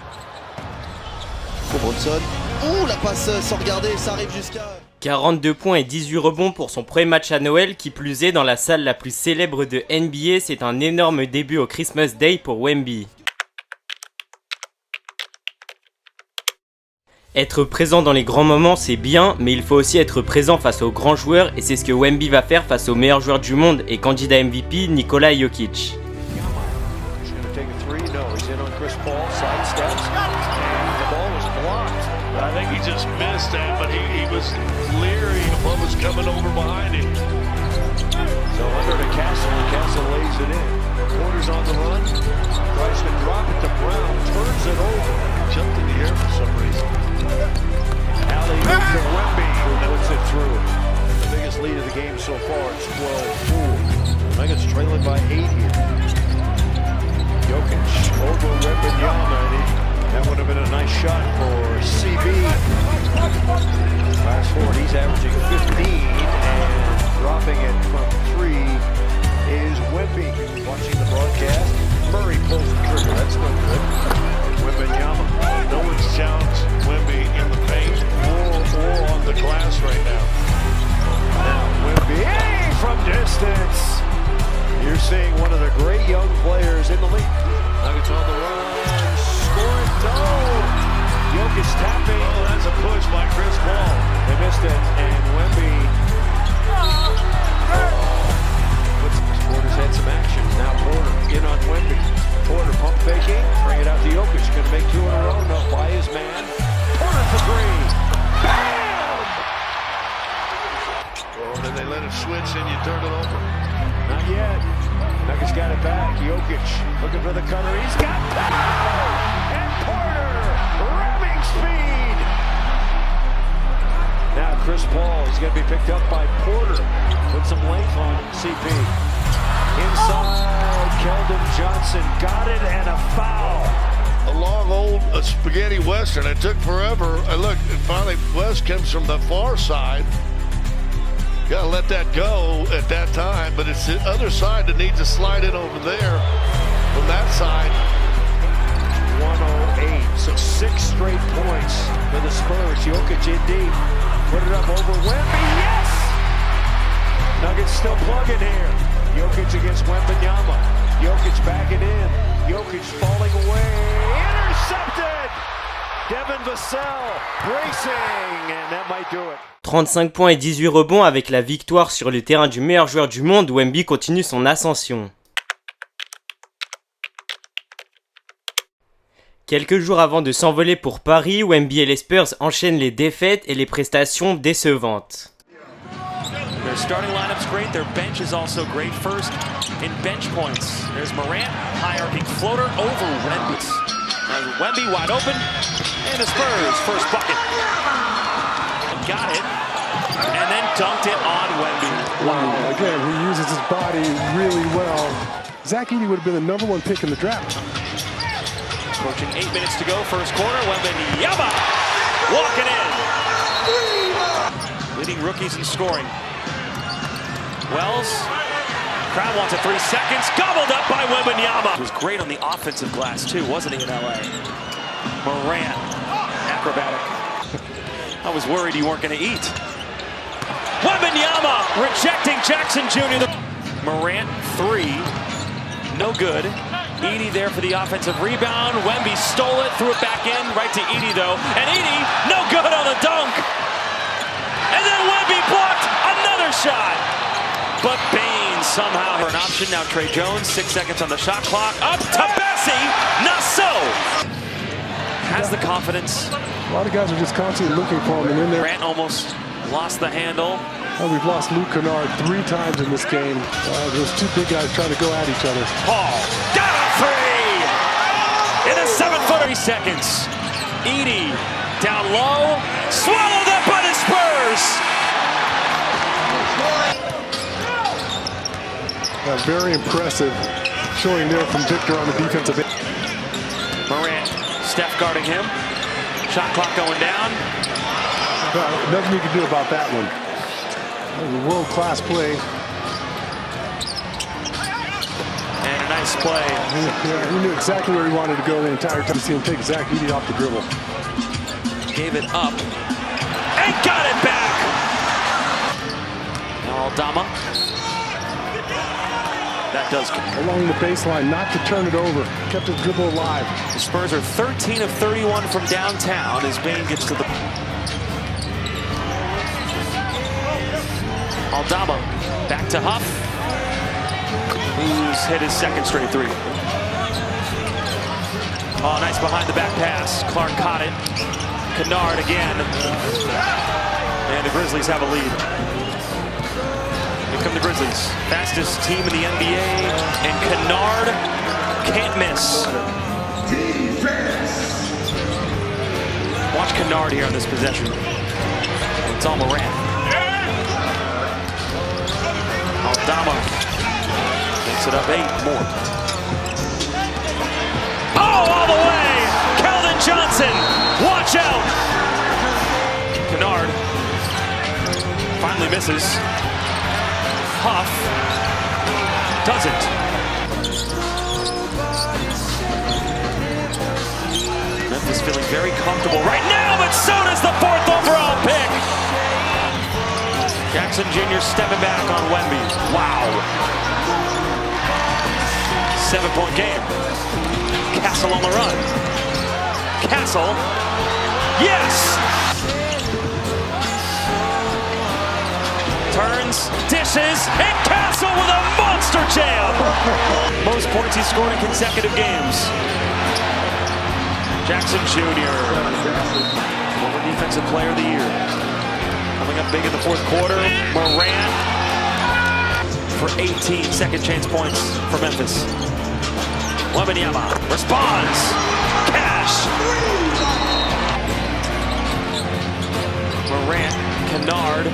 Pour Brunson. Ouh, la passe sans regarder. Ça arrive jusqu'à... 42 points et 18 rebonds pour son premier match à Noël, qui plus est dans la salle la plus célèbre de NBA. C'est un énorme début au Christmas Day pour Wemby. Être présent dans les grands moments c'est bien, mais il faut aussi être présent face aux grands joueurs et c'est ce que Wemby va faire face aux meilleurs joueurs du monde et candidat MVP Nikola Jokic. Alley-oop to Wemby, who puts it through. The biggest lead of the game so far, it's 12-4. Nuggets trailing by 8 here. Jokic over Wembanyama. That would have been a nice shot for CB. Fast forward, he's averaging 15 and dropping it from 3 is Wemby. Watching the broadcast, Murray pulls the trigger. That's no good. Wembanyama. No one sounds Wemby in the paint or on the glass right now. Now Wemby from distance. You're seeing one of the great young players in the league. Nuggets on the run. Scoring. No. Jokic tapping. Oh, that's a push by Chris Paul. They missed it. And Wemby. Porter's had some action. Now Porter in on Wemby. Porter pump faking, bring it out to Jokic, gonna make 2 in a row, no, by his man. Porter for 3. Bam! Oh, then they let it switch and you turn it over. Not yet. Nuggets got it back. Jokic looking for the cutter. He's got that! And Porter, ramming speed. Now Chris Paul, he's gonna be picked up by Porter. Put some length on CP. Inside, Keldon Johnson got it and a foul. A long old spaghetti western. It took forever. And look, finally West comes from the far side. Got a let that go at that time, but it's the other side that needs to slide in over there from that side. 108, so 6 straight points for the Spurs. Jokic in deep, put it up over Wemby, yes! Nuggets still plugging here. Jokic against Wembanyama. Jokic backing in. Jokic falling away, intercepted! Devin Vassell bracing, and that might do it. 35 points et 18 rebonds avec la victoire sur le terrain du meilleur joueur du monde, Wemby continue son ascension. Quelques jours avant de s'envoler pour Paris, Wemby et les Spurs enchaînent les défaites et les prestations décevantes. Their starting lineup's great, their bench is also great. First in bench points, there's Morant, high-arcing floater over Wemby. Wemby wide open, and the Spurs first bucket. Got it, and then dunked it on Wemby. Wow, again, he uses his body really well. Zach Edey would have been the #1 pick in the draft. Approaching 8 minutes to go, first quarter, Wembanyama walking in. Leading rookies in scoring. Wells, crowd wants it, 3 seconds, gobbled up by Wembanyama. He was great on the offensive glass too, wasn't he, in LA? Morant, acrobatic. I was worried you weren't going to eat. Wembanyama rejecting Jackson Jr. Morant, 3, no good. Edey there for the offensive rebound. Wemby stole it, threw it back in, right to Edey though. And Edey, no good on the dunk. And then Wemby blocked another shot. But Bain somehow an option. Now Trey Jones, 6 seconds on the shot clock. Up to Bessie, not so. Has the confidence. A lot of guys are just constantly looking for him, and in there. Grant almost lost the handle. Oh, we've lost Luke Kennard 3 times in this game. There's 2 big guys trying to go at each other. Paul got a 3 in a 7-footer. 3 seconds. Edey down low, swallowed up by the Spurs. Very impressive showing there from Victor on the defensive end. Morant, Steph guarding him. Shot clock going down. Nothing you can do about that one. World-class play. And a nice play. Yeah, he knew exactly where he wanted to go the entire time. You see him take Zach Edey off the dribble. Gave it up. And got it back. Now Aldama. That does along the baseline, not to turn it over. Kept his dribble alive. The Spurs are 13 of 31 from downtown as Bain gets to the... Aldama back to Huff, who's hit his 2nd straight 3. Oh, nice behind the back pass. Clark caught it. Kennard again. And the Grizzlies have a lead. Here come the Grizzlies. Fastest team in the NBA. And Kennard can't miss. Watch Kennard here on this possession. It's all Morant. Aldama makes it up 8 more. Oh, all the way! Keldon Johnson, watch out! Kennard finally misses. Huff doesn't. Memphis feeling very comfortable right now, but so does the 4th overall pick. Jackson Jr. stepping back on Wemby. Wow. 7-point game. Castle on the run. Castle. Yes! Turns, dishes, and Castle with a monster jam! Most points he's scored in consecutive games. Jackson Jr. Former Defensive Player of the Year. Coming up big in the 4th quarter. Morant for 18 second chance points for Memphis. Wembanyama responds. Cash. Morant, Kennard.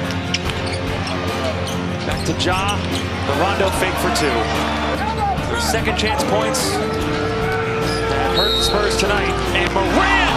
Back to Ja. The Rondo fake for 2. Their second chance points. That hurt the Spurs tonight. And Morant.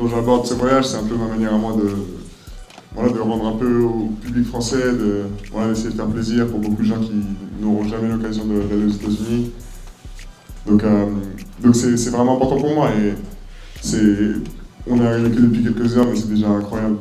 quand j'aborde ce voyage, c'est un peu ma manière à moi de rendre un peu au public français, d'essayer de faire plaisir pour beaucoup de gens qui n'auront jamais l'occasion d'aller aux États-Unis. Donc c'est vraiment important pour moi et on est arrivé que depuis quelques heures, mais c'est déjà incroyable.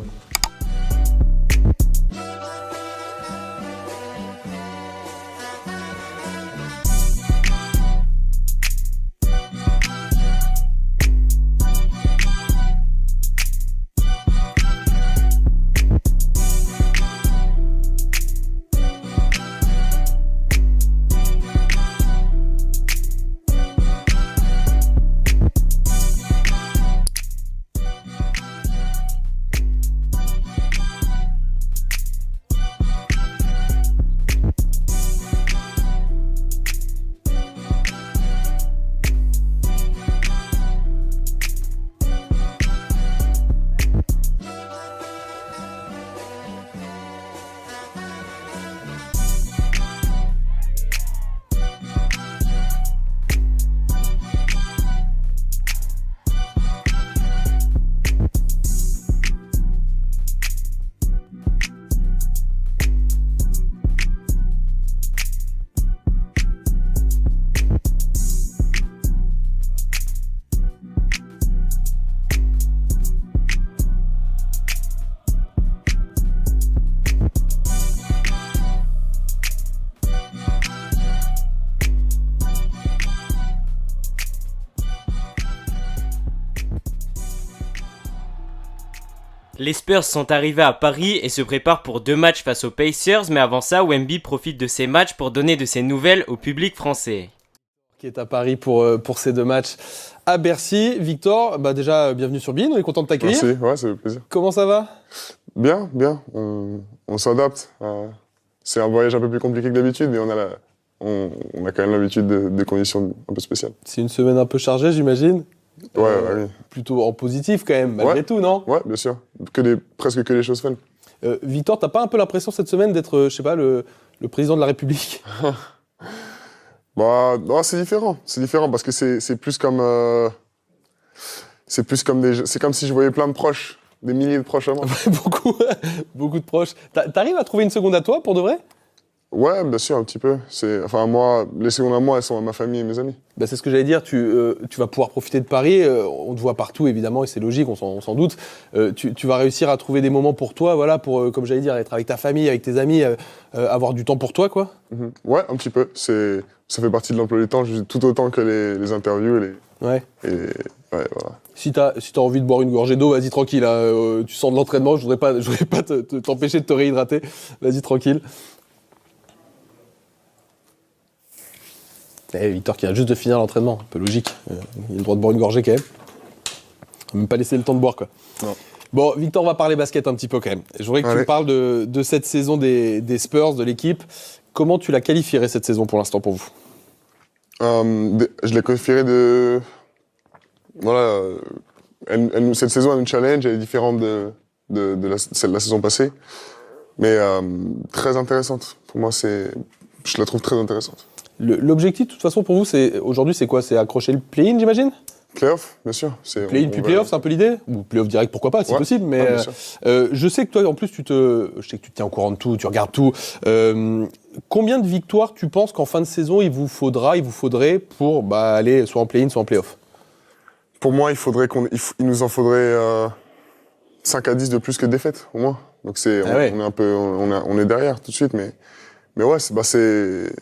Les Spurs sont arrivés à Paris et se préparent pour 2 matchs face aux Pacers, mais avant ça, Wemby profite de ces matchs pour donner de ses nouvelles au public français. Qui est à Paris pour ces 2 matchs à Bercy. Victor, déjà, bienvenue sur BeIN, on est content de t'accueillir. Merci, ouais, ça fait plaisir. Comment ça va? Bien, on s'adapte. C'est un voyage un peu plus compliqué que d'habitude, mais on a quand même l'habitude de conditions un peu spéciales. C'est une semaine un peu chargée, j'imagine. Ouais, oui. Plutôt en positif quand même, malgré tout, non? Ouais, bien sûr. Presque que des choses fun. Victor, t'as pas un peu l'impression cette semaine d'être, je sais pas, le président de la République? Non, c'est différent. C'est différent parce que c'est plus comme c'est comme si je voyais plein de proches, des milliers de proches à moi. beaucoup de proches. T'arrives à trouver une seconde à toi pour de vrai? Ouais, bien sûr, un petit peu. Moi, les secondes à moi, elles sont à ma famille et mes amis. C'est ce que j'allais dire, tu vas pouvoir profiter de Paris, on te voit partout évidemment et c'est logique, on s'en doute. Tu vas réussir à trouver des moments pour toi, voilà, pour, comme j'allais dire, être avec ta famille, avec tes amis, avoir du temps pour toi, quoi. Ouais, un petit peu. Ça fait partie de l'emploi du temps, tout autant que les interviews et Ouais. Voilà. Si t'as envie de boire une gorgée d'eau, vas-y tranquille, hein, tu sors de l'entraînement, je voudrais pas t'empêcher de te réhydrater, vas-y tranquille. Victor qui vient juste de finir l'entraînement, un peu logique. Il a le droit de boire une gorgée quand même. On va même pas laisser le temps de boire, quoi. Non. Bon, Victor, on va parler basket un petit peu quand même. Je voudrais que tu me parles de cette saison des Spurs, de l'équipe. Comment tu la qualifierais cette saison pour l'instant pour vous? Je la qualifierais de... Voilà, cette saison, elle nous challenge, elle est différente de la saison passée. Mais très intéressante. Pour moi, je la trouve très intéressante. L'objectif, de toute façon, pour vous, aujourd'hui, c'est quoi? C'est accrocher le play-in, j'imagine? Play-off, bien sûr. Play-in puis play-off, c'est un peu l'idée? Ou play-off direct, pourquoi pas, si possible. Mais je sais que toi, en plus, je sais que tu te tiens au courant de tout, tu regardes tout. Combien de victoires tu penses qu'en fin de saison, il vous faudrait pour aller soit en play-in, soit en play-off? Pour moi, il nous en faudrait 5 à 10 de plus que de défaites, au moins. Donc on est derrière tout de suite, mais ouais, c'est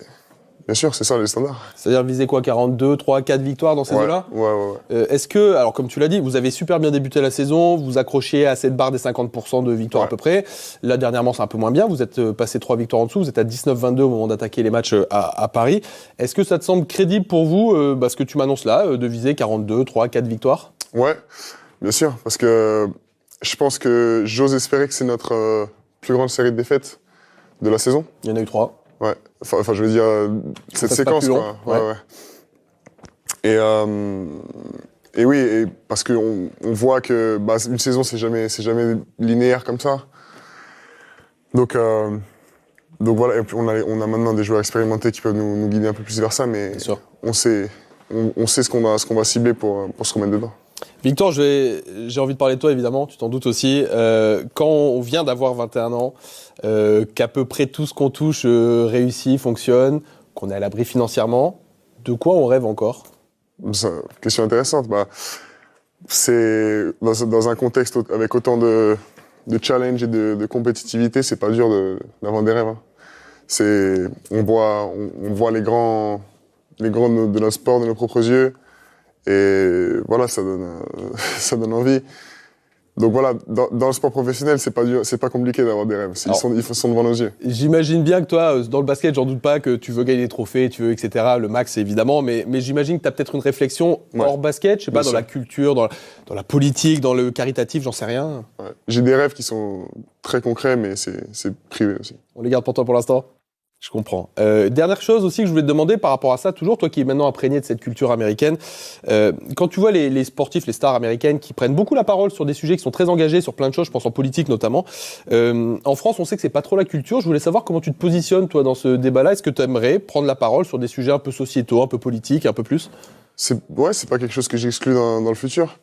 bien sûr, c'est ça les standards. C'est-à-dire viser quoi, 42, 3, 4 victoires dans ces eaux-là? Ouais. Est-ce que, alors comme tu l'as dit, vous avez super bien débuté la saison, vous accrochiez à cette barre des 50% de victoires à peu près. Là, dernièrement, c'est un peu moins bien. Vous êtes passé 3 victoires en dessous, vous êtes à 19-22 au moment d'attaquer les matchs à Paris. Est-ce que ça te semble crédible pour vous, ce que tu m'annonces là, de viser 42, 3, 4 victoires? Ouais, bien sûr, parce que je pense que j'ose espérer que c'est notre plus grande série de défaites de la saison. Il y en a eu 3. Ouais, enfin je veux dire, cette séquence, quoi. Ouais. Et oui, parce qu'on voit que une saison, c'est jamais linéaire comme ça. Donc voilà, et puis on a maintenant des joueurs expérimentés qui peuvent nous guider un peu plus vers ça, mais on sait ce qu'on va cibler pour se remettre dedans. Victor, j'ai envie de parler de toi, évidemment, tu t'en doutes aussi. Quand on vient d'avoir 21 ans, qu'à peu près tout ce qu'on touche réussit, fonctionne, qu'on est à l'abri financièrement, de quoi on rêve encore ? Question intéressante. C'est dans un contexte avec autant de challenge et de compétitivité, c'est pas dur d'avoir des rêves. Hein. On voit les grands de notre sport de nos propres yeux. Et voilà, ça donne envie. Donc voilà, dans le sport professionnel, c'est pas dur, c'est pas compliqué d'avoir des rêves. Ils sont devant nos yeux. J'imagine bien que toi, dans le basket, j'en doute pas que tu veux gagner des trophées, tu veux, etc. Le max, évidemment. Mais j'imagine que tu as peut-être une réflexion hors basket, je sais pas, dans la culture, dans la politique, dans le caritatif, j'en sais rien. Ouais. J'ai des rêves qui sont très concrets, mais c'est privé aussi. On les garde pour toi pour l'instant ? Je comprends. Dernière chose aussi que je voulais te demander par rapport à ça, toujours toi qui es maintenant imprégné de cette culture américaine, quand tu vois les sportifs, les stars américaines qui prennent beaucoup la parole sur des sujets qui sont très engagés sur plein de choses, je pense en politique notamment, en France on sait que c'est pas trop la culture, je voulais savoir comment tu te positionnes toi dans ce débat-là, est-ce que tu aimerais prendre la parole sur des sujets un peu sociétaux, un peu politiques, un peu plus ? C'est pas quelque chose que j'exclus dans le futur.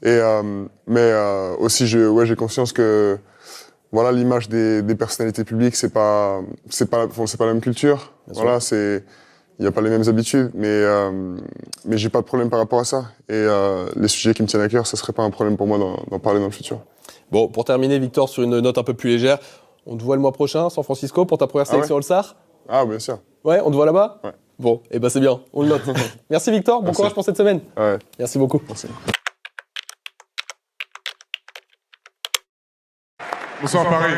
Mais aussi j'ai conscience que voilà, l'image des personnalités publiques, c'est pas la même culture. Bien voilà, il y a pas les mêmes habitudes, mais j'ai pas de problème par rapport à ça. Et les sujets qui me tiennent à cœur, ça serait pas un problème pour moi d'en parler dans le futur. Bon, pour terminer, Victor, sur une note un peu plus légère, on te voit le mois prochain à San Francisco pour ta première sélection All-Star ? Ah, bien sûr. Ouais, on te voit là-bas ? Ouais. Bon, c'est bien, on le note. Merci Victor, bon courage pour cette semaine. Ouais. Merci beaucoup. Merci. Bonsoir Paris.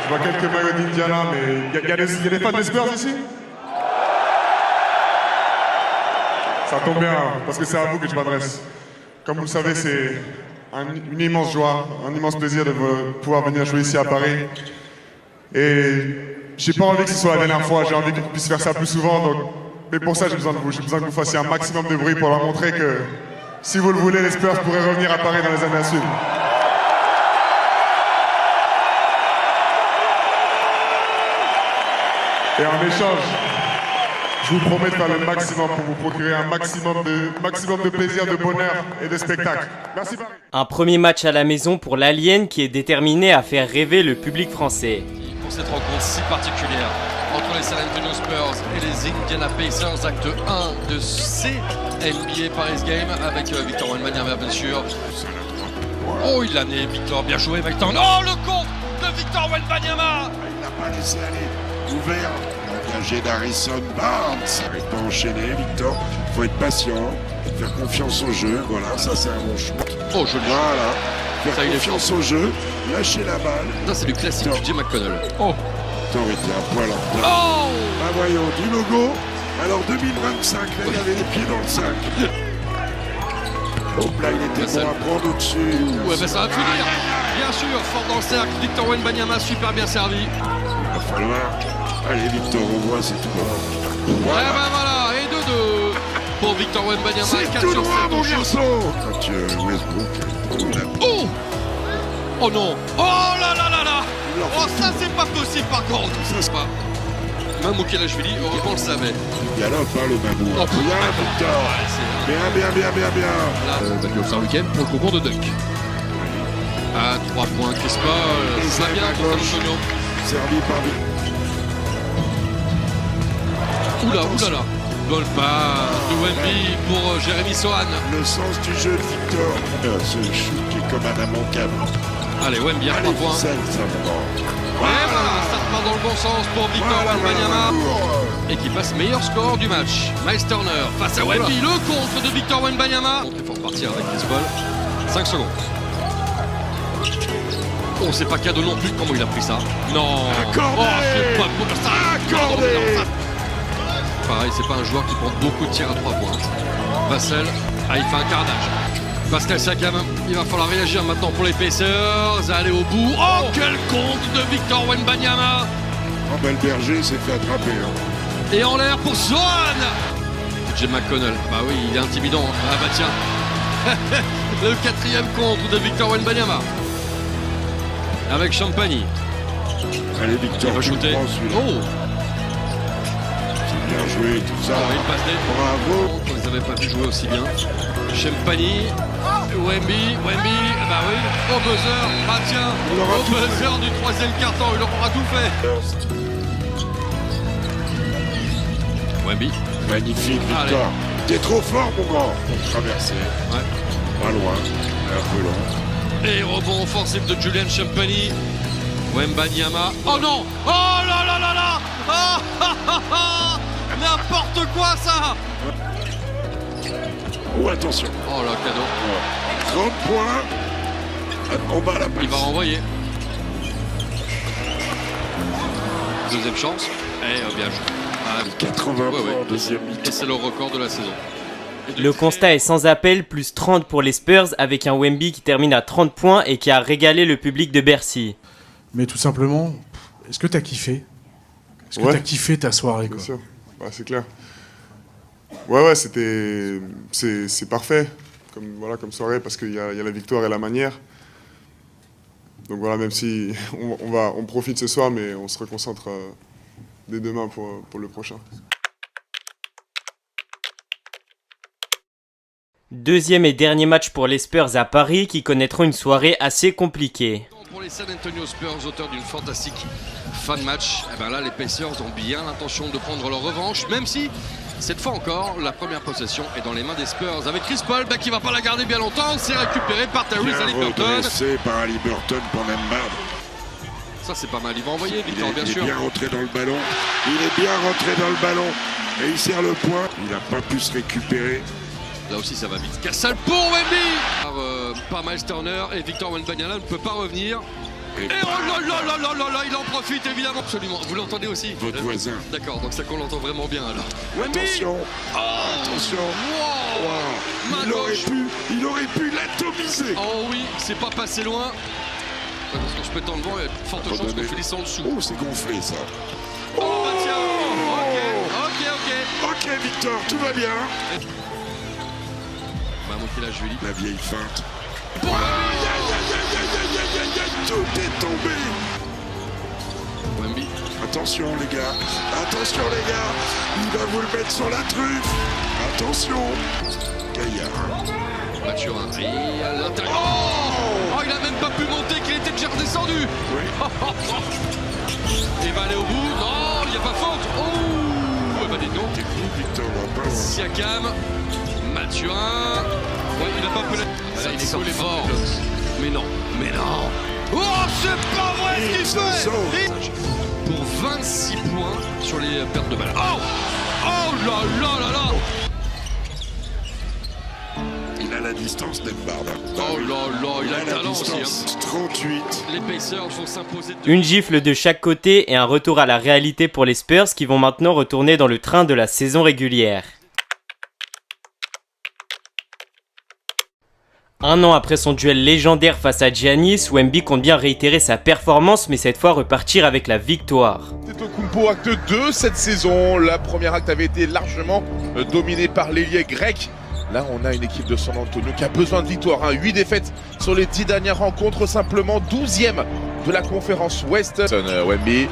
Je vois quelques maillots d'Indiana, mais il y a des fans des Spurs ici? Ça tombe bien, parce que c'est à vous que je m'adresse. Comme vous le savez, c'est une immense joie, un immense plaisir de pouvoir venir jouer ici à Paris. Et j'ai pas envie que ce soit la dernière fois, j'ai envie qu'on puisse faire ça plus souvent. Mais pour ça, j'ai besoin de vous. J'ai besoin que vous fassiez un maximum de bruit pour leur montrer que, si vous le voulez, les Spurs pourraient revenir à Paris dans les années à suivre. Et en échange, je vous promets de faire le maximum pour vous procurer un maximum de plaisir, de bonheur et de spectacle. Merci Paris. Un premier match à la maison pour l'Alien qui est déterminé à faire rêver le public français. Pour cette rencontre si particulière entre les San Antonio Spurs et les Indiana Pacers, acte 1 de NBA Paris Game avec Victor Wembanyama bien sûr. Oh, il l'a né, Victor, bien joué Victor. Oh, le contre de Victor Wembanyama. Il n'a pas laissé aller, ouvert. Engagé d'Harrison Barnes. N'arrive pas à enchaîner, Victor. Il faut être patient, faire confiance au jeu. Voilà, ça c'est un bon shoot. Oh, joli. Voilà. Faire ça, confiance au jeu, lâcher la balle. Ça, c'est du classique du Jim McConnell. Oh. Victor était un poil en retard. Oh. Bah voyons, du logo. Alors 2025, là, il avait les pieds dans le sac. Hop là, il était bon à prendre au-dessus. Ouais, ben ça va finir. Bien sûr, fort dans le cercle. Victor Wembanyama, super bien servi. Il va falloir. Allez, Victor, on voit, c'est tout bon. Voilà. Ouais, ben voilà, et 2-2 pour Victor Wembanyama. C'est tout droit, mon garçon. Westbrook. Oh. Oh non. Oh là là là là. Oh, ça, c'est pas possible, par contre. Ça, c'est pas... Mamou Kelachvili, heureusement, on le savait. Il galope, hein, le Mamou. Oh, bien, Victor. Bien. Là, Badio All-Star Weekend pour le concours de dunk. À 3 points, Chris Paul. Ça va bien contre Antonio. Servi par Victor. Oula. Ball pass de Wemby pour Jérémy Sohan. Le sens du jeu de Victor. Ce shoot qui est comme un immanquable. Allez, Wemby à 3 points. Et voilà, ça repart dans le bon sens pour Victor Wembanyama. Et qui passe meilleur score du match. Miles Turner face à Wemby. Le contre de Victor Wembanyama. Il faut repartir avec Chris Paul. 5 secondes. Oh, c'est pas cadeau non plus. Comment il a pris ça? Non. Accordé. Oh, c'est pas beau ça. Accordé. Pareil, c'est pas un joueur qui prend beaucoup de tirs à 3 points. Vassell, il fait un carnage. Pascal Siakam, il va falloir réagir maintenant pour les Pacers, aller au bout. Oh, quel compte de Victor Wembanyama. Oh, ben le berger s'est fait attraper. Hein. Et en l'air pour Sohan. TJ McConnell. Bah oui, il est intimidant. Ah bah tiens. Le 4e contre de Victor Wembanyama. Avec Champagny. Allez, Victor, il va shooter. Oh, c'est bien joué, tout ça. Il passe des... Bravo. On les avait pas vu jouer aussi bien. Champagny. Wemby, bah oui, au buzzer, ah tiens, au buzzer du 3e quart-temps, il aura tout fait. Wemby. Magnifique, Victor. T'es trop fort, mon grand. Pour traverser. Ouais. Pas loin, un peu long. Et rebond offensif de Julian Champagny. Wembanyama. Oh non! Oh là là là là! Oh, n'importe quoi ça! Oh, attention. Oh là, cadeau. 30 points. En bas la passe. Il va renvoyer. Deuxième chance. Et bien joué. 80 points en deuxième mi-temps. Et c'est le record de la saison. Le constat est sans appel, plus 30 pour les Spurs avec un Wemby qui termine à 30 points et qui a régalé le public de Bercy. Mais tout simplement, est-ce que t'as kiffé? Est-ce que t'as kiffé ta soirée, quoi? Bien sûr, ouais, c'est clair. Ouais, c'est parfait comme soirée parce qu'il y a la victoire et la manière. Donc voilà, même si on profite ce soir, mais on se reconcentre dès demain pour le prochain. Deuxième et dernier match pour les Spurs à Paris qui connaîtront une soirée assez compliquée. Pour les San Antonio Spurs, auteurs d'une fantastique fin de match, et ben là les Pacers ont bien l'intention de prendre leur revanche, même si cette fois encore la première possession est dans les mains des Spurs avec Chris Paul qui va pas la garder bien longtemps, c'est récupéré par Tyrese Haliburton. C'est par Haliburton pour Nembhard. Ça c'est pas mal, il va envoyer Victor bien sûr. Il est bien rentré dans le ballon, et il serre le point, il n'a pas pu se récupérer. Là aussi ça va vite. Cassel pour Wemby par Miles Turner et Victor Wembanyama ne peut pas revenir. Et oh là, il en profite évidemment. Absolument. Vous l'entendez aussi? Votre voisin. D'accord, donc ça qu'on l'entend vraiment bien alors. Wemby. Attention. Attention. Wow. Il aurait pu l'atomiser. Oh oui, c'est pas passé loin. Parce que je peux tendre devant, il y a de fortes chances qu'on finisse en dessous. Oh, c'est gonflé ça. Oh bah tiens. Ok, Victor, tout va bien. On va montrer la Julie. La vieille feinte. Tout est tombé. Wemby. Attention les gars, il va vous le mettre sur la truffe. Attention. Gaillard. Mathurin. Et à l'intérieur. Oh, il a même pas pu monter, qu'il était déjà redescendu. Oui. Il va aller au bout. Non, il n'y a pas faute. Oh, bah dites donc. Technique, Victor va pas. Siakam. Mathurin. Ouais, il n'a pas pu la... Ça, il est collé fort. Mais non. Oh, c'est pas vrai ce qu'il fait. Pour 26 points sur les pertes de balles. Oh là. Il a la distance Nembhard. Oh là, il a le talent aussi. Hein. 38. Les Pacers vont s'imposer. Une gifle de chaque côté et un retour à la réalité pour les Spurs qui vont maintenant retourner dans le train de la saison régulière. Un an après son duel légendaire face à Giannis, Wemby compte bien réitérer sa performance mais cette fois repartir avec la victoire. Antetokounmpo acte 2 cette saison, la première acte avait été largement dominée par l'ailier grec. Là on a une équipe de San Antonio qui a besoin de victoire, 8 défaites sur les 10 dernières rencontres, simplement 12e de la conférence Ouest. Wemby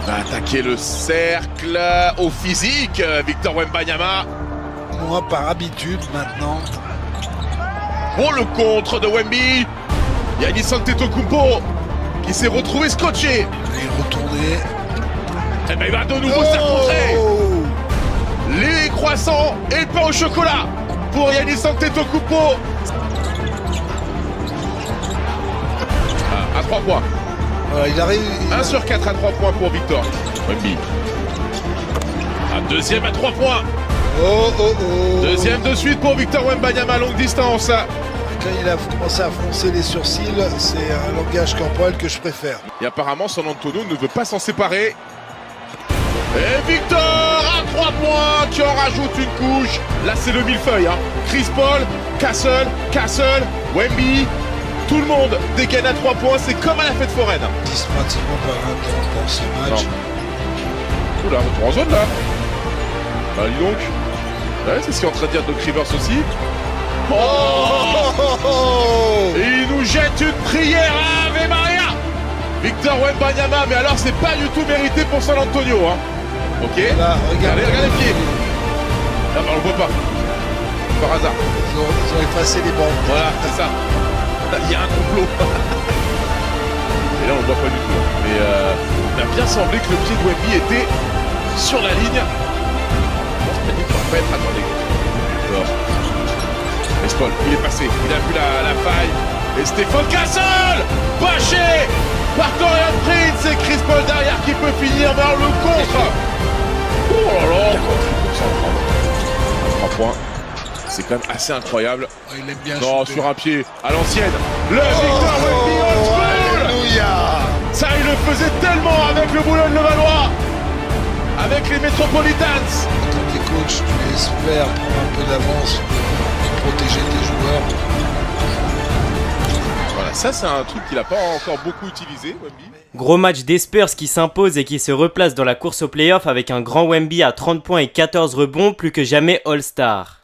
va attaquer le cercle au physique, Victor Wembanyama. Moi par habitude maintenant. Oh le contre de Wemby. Giannis Antetokounmpo qui s'est retrouvé scotché. Il est retourné. Et ben il va de nouveau se rencontrer. Les croissants et le pain au chocolat pour Giannis Antetokounmpo. À 3 points. Il arrive. 1 sur 4 à 3 points pour Victor. Wemby. Un deuxième à 3 points. Deuxième de suite pour Victor Wembanyama à longue distance. Quand il a commencé à froncer les sourcils, c'est un langage corporel que je préfère. Et apparemment, San Antonio ne veut pas s'en séparer. Et Victor à 3 points qui en rajoute une couche. Là, c'est le millefeuille. Chris Paul, Castle, Wemby. Tout le monde dégaine à 3 points. C'est comme à la fête foraine. 10 pratiquement par un dans ce match. Oula, retour en zone là. Bah, dis donc. Ouais, c'est ce qu'est en train de dire Doc Rivers aussi. Oh, et il nous jette une prière à Ave Maria. Victor Wembanyama, mais alors c'est pas du tout mérité pour San Antonio. Hein. Ok. Là, regardez les pieds. Ah bah on le voit pas. Par hasard. Ils ont effacé les bandes. Voilà, c'est ça. Il y a un complot. Et là on le voit pas du tout. Mais il a bien semblé que le pied de Wemby était sur la ligne. Bon, ça ne pourra pas être. Attendez. Paul, il est passé, il a vu la faille. Et Stephen Castle, bâché par Torian Prince, et Chris Paul derrière qui peut finir vers le contre. Oh là là, 3 points, c'est quand même assez incroyable. Oh, il aime bien non, shooter. sur un pied, à l'ancienne. Le Victor Wemby on school. Alléluia. Ça, il le faisait tellement avec le Boulogne-le-Valois, avec les Metropolitans. Quand t'es coach, tu espères prendre un peu d'avance pour protéger tes joueurs. Voilà, ça c'est un truc qu'il n'a pas encore beaucoup utilisé, Wemby. Gros match des Spurs qui s'impose et qui se replace dans la course au playoff avec un grand Wemby à 30 points et 14 rebonds, plus que jamais All-Star.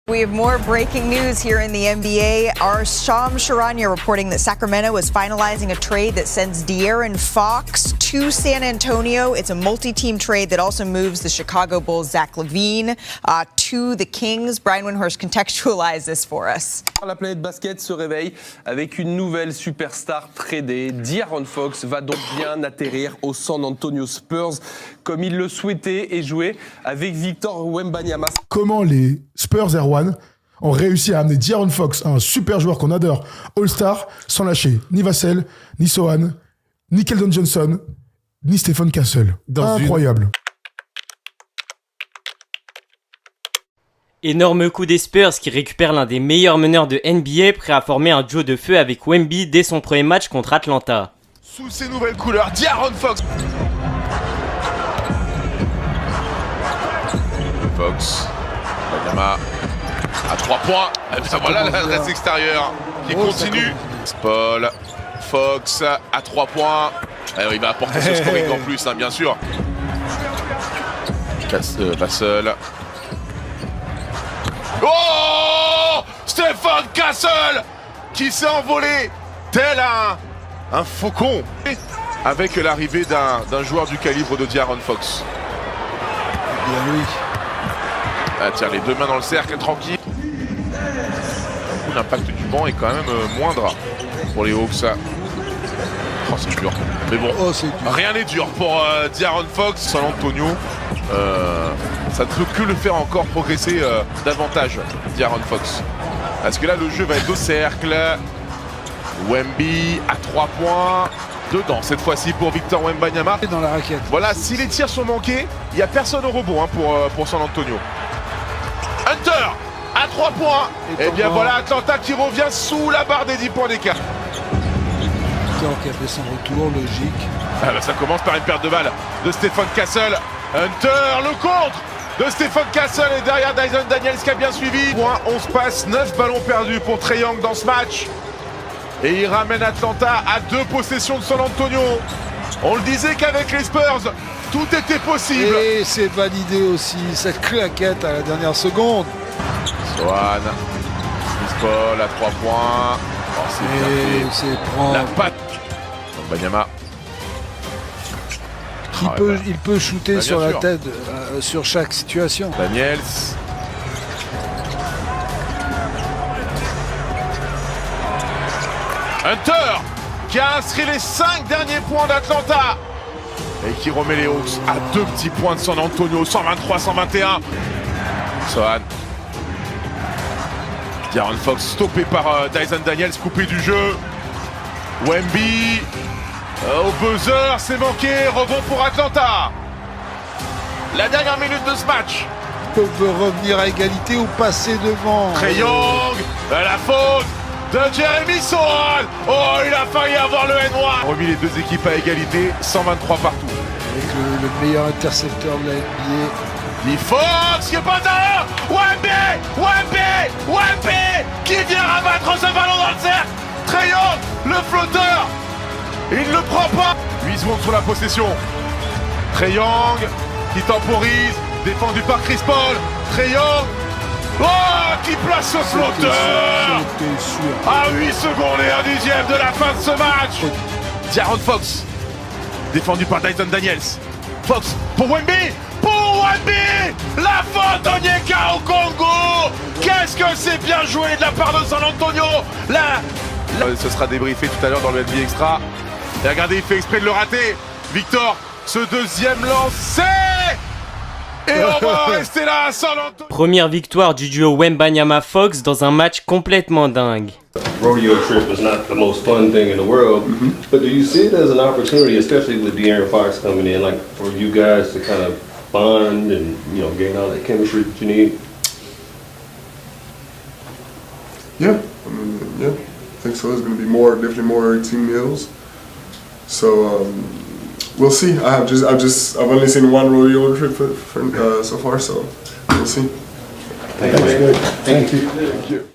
We have more breaking news here in the NBA. Our Shams Charania reporting that Sacramento is finalizing a trade that sends De'Aaron Fox to San Antonio. It's a multi-team trade that also moves the Chicago Bulls' Zach LaVine to the Kings. Brian Windhorst contextualized this for us. La planète basket se réveille avec une nouvelle superstar tradée. De'Aaron Fox va donc bien atterrir au San Antonio Spurs comme il le souhaitait et jouer avec Victor Wembanyama. Comment les Spurs Erwan ont réussi à amener De'Aaron Fox, un super joueur qu'on adore, All-Star, sans lâcher ni Vassell, ni Sohan, ni Keldon Johnson, ni Stephen Castle. Incroyable. Énorme coup des Spurs qui récupère l'un des meilleurs meneurs de NBA, prêt à former un duo de feu avec Wemby dès son premier match contre Atlanta. Sous ces nouvelles couleurs, De'Aaron Fox. Fox, Wembanyama à 3 points. Voilà l'adresse extérieure qui continue. Paul, Fox à 3 points. Alors, il va apporter ce scoring en plus, hein, bien sûr. Vassell. Oh, Stephen Castle qui s'est envolé tel un faucon avec l'arrivée d'un joueur du calibre de De'Aaron Fox. Bien oui. Ah, tiens, les deux mains dans le cercle, tranquille. L'impact du banc est quand même moindre pour les Hawks. Oh, c'est dur. Mais bon, rien n'est dur pour De'Aaron Fox. San Antonio, ça ne peut que le faire encore progresser davantage, De'Aaron Fox. Parce que là, le jeu va être au cercle. Wemby à 3 points. Dedans, cette fois-ci pour Victor Wembanyama. Dans la raquette. Voilà, si les tirs sont manqués, il n'y a personne au rebond hein, pour San Antonio. Hunter à 3 points. Et bien voilà Atlanta qui revient sous la barre des 10 points d'écart. Hunter qui a fait son retour, logique. Ah bah ça commence par une perte de balle de Stephen Castle. Hunter, le contre de Stephen Castle et derrière Dyson Daniels qui a bien suivi. Point 11 passes, 9 ballons perdus pour Trae Young dans ce match. Et il ramène Atlanta à 2 possessions de San Antonio. On le disait qu'avec les Spurs, tout était possible. Et c'est validé aussi, cette claquette à la dernière seconde. Sohan, Chris Paul à 3 points. Oh, c'est bien fait. La patte. Wembanyama. Il peut shooter sur la tête sur chaque situation. Daniels. Hunter qui a inscrit les 5 derniers points d'Atlanta et qui remet les Hawks à 2 petits points de San Antonio, 123-121. Sohan. De'Aaron Fox stoppé par Dyson Daniels, coupé du jeu. Wemby au buzzer, c'est manqué, rebond pour Atlanta. La dernière minute de ce match. Peut revenir à égalité ou passer devant. Trae Young, la faute de Jeremy Sohan. Oh, il a failli avoir le N1. Remis les deux équipes à égalité, 123 partout. Avec le meilleur intercepteur de la NBA. Lee Fox qui est pas derrière. Wemby qui vient rabattre ce ballon dans le cercle. Trae Young, le flotteur. Il ne le prend pas. 8 secondes sur la possession. Trae Young qui temporise, défendu par Chris Paul. Trae Young. Oh, qui place ce flotteur à 8 secondes et 1/10 de la fin de ce match. De'Aaron Fox, défendu par Dyson Daniels. Fox pour Wemby. Pour Wemby, la faute Onyeka Okongwu. Qu'est-ce que c'est bien joué de la part de San Antonio. Ce sera débriefé tout à l'heure dans le NBA Extra. Et regardez, il fait exprès de le rater. Victor, ce deuxième lancer. Et on va rester là à San Antonio. Première victoire du duo Wembanyama-Fox dans un match complètement dingue. Rodeo trip is not the most fun thing in the world, but do you see it as an opportunity, especially with De'Aaron Fox coming in, like for you guys to kind of bond and, you know, gain all that chemistry that you need? Yeah, I think so. There's going to be definitely more team meals. So we'll see. I've only seen one rodeo trip so far, so we'll see. Thank you.